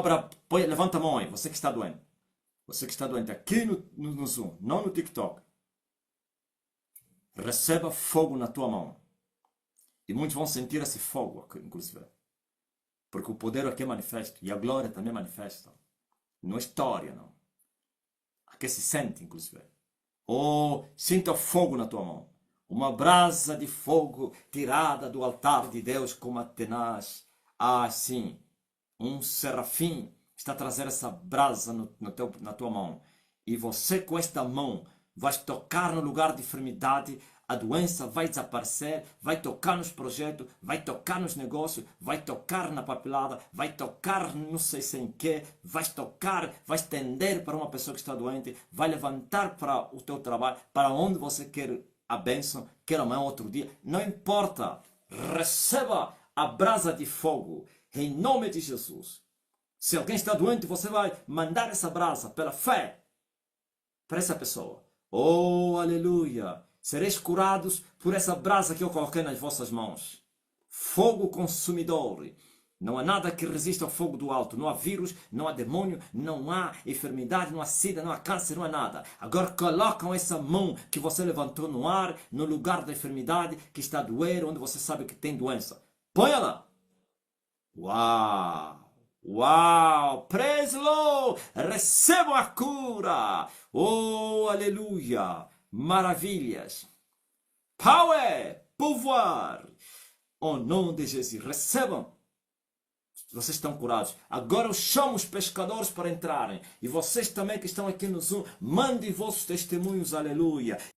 levanta a mão aí, você que está doente. Você que está doente aqui no Zoom, não no TikTok. Receba fogo na tua mão. E muitos vão sentir esse fogo, inclusive. Porque o poder aqui é manifesto. E a glória também é manifesta. Não é história, não. Aqui se sente, inclusive. Oh, sinta o fogo na tua mão. Uma brasa de fogo tirada do altar de Deus como a tenaz. Ah, sim. Um serafim está a trazer essa brasa na tua mão. E você com esta mão vai tocar no lugar de enfermidade. A doença vai desaparecer, vai tocar nos projetos, vai tocar nos negócios, vai tocar na papelada, vai tocar não sei sem que, vai tocar, vai estender para uma pessoa que está doente, vai levantar para o teu trabalho, para onde você quer a bênção, quer amanhã outro dia, não importa, receba a brasa de fogo, em nome de Jesus. Se alguém está doente, você vai mandar essa brasa pela fé para essa pessoa. Oh, aleluia! Sereis curados por essa brasa que eu coloquei nas vossas mãos. Fogo consumidor. Não há nada que resista ao fogo do alto. Não há vírus, não há demônio, não há enfermidade, não há sida, não há câncer, não há nada. Agora colocam essa mão que você levantou no ar, no lugar da enfermidade que está a doer, onde você sabe que tem doença. Põe lá. Uau! Uau! Praise Lord! Recebam a cura! Oh, aleluia! Maravilhas! Power! Pouvoir! Ao nome de Jesus, recebam! Vocês estão curados. Agora eu chamo os pescadores para entrarem. E vocês também que estão aqui no Zoom, mandem vossos testemunhos, aleluia.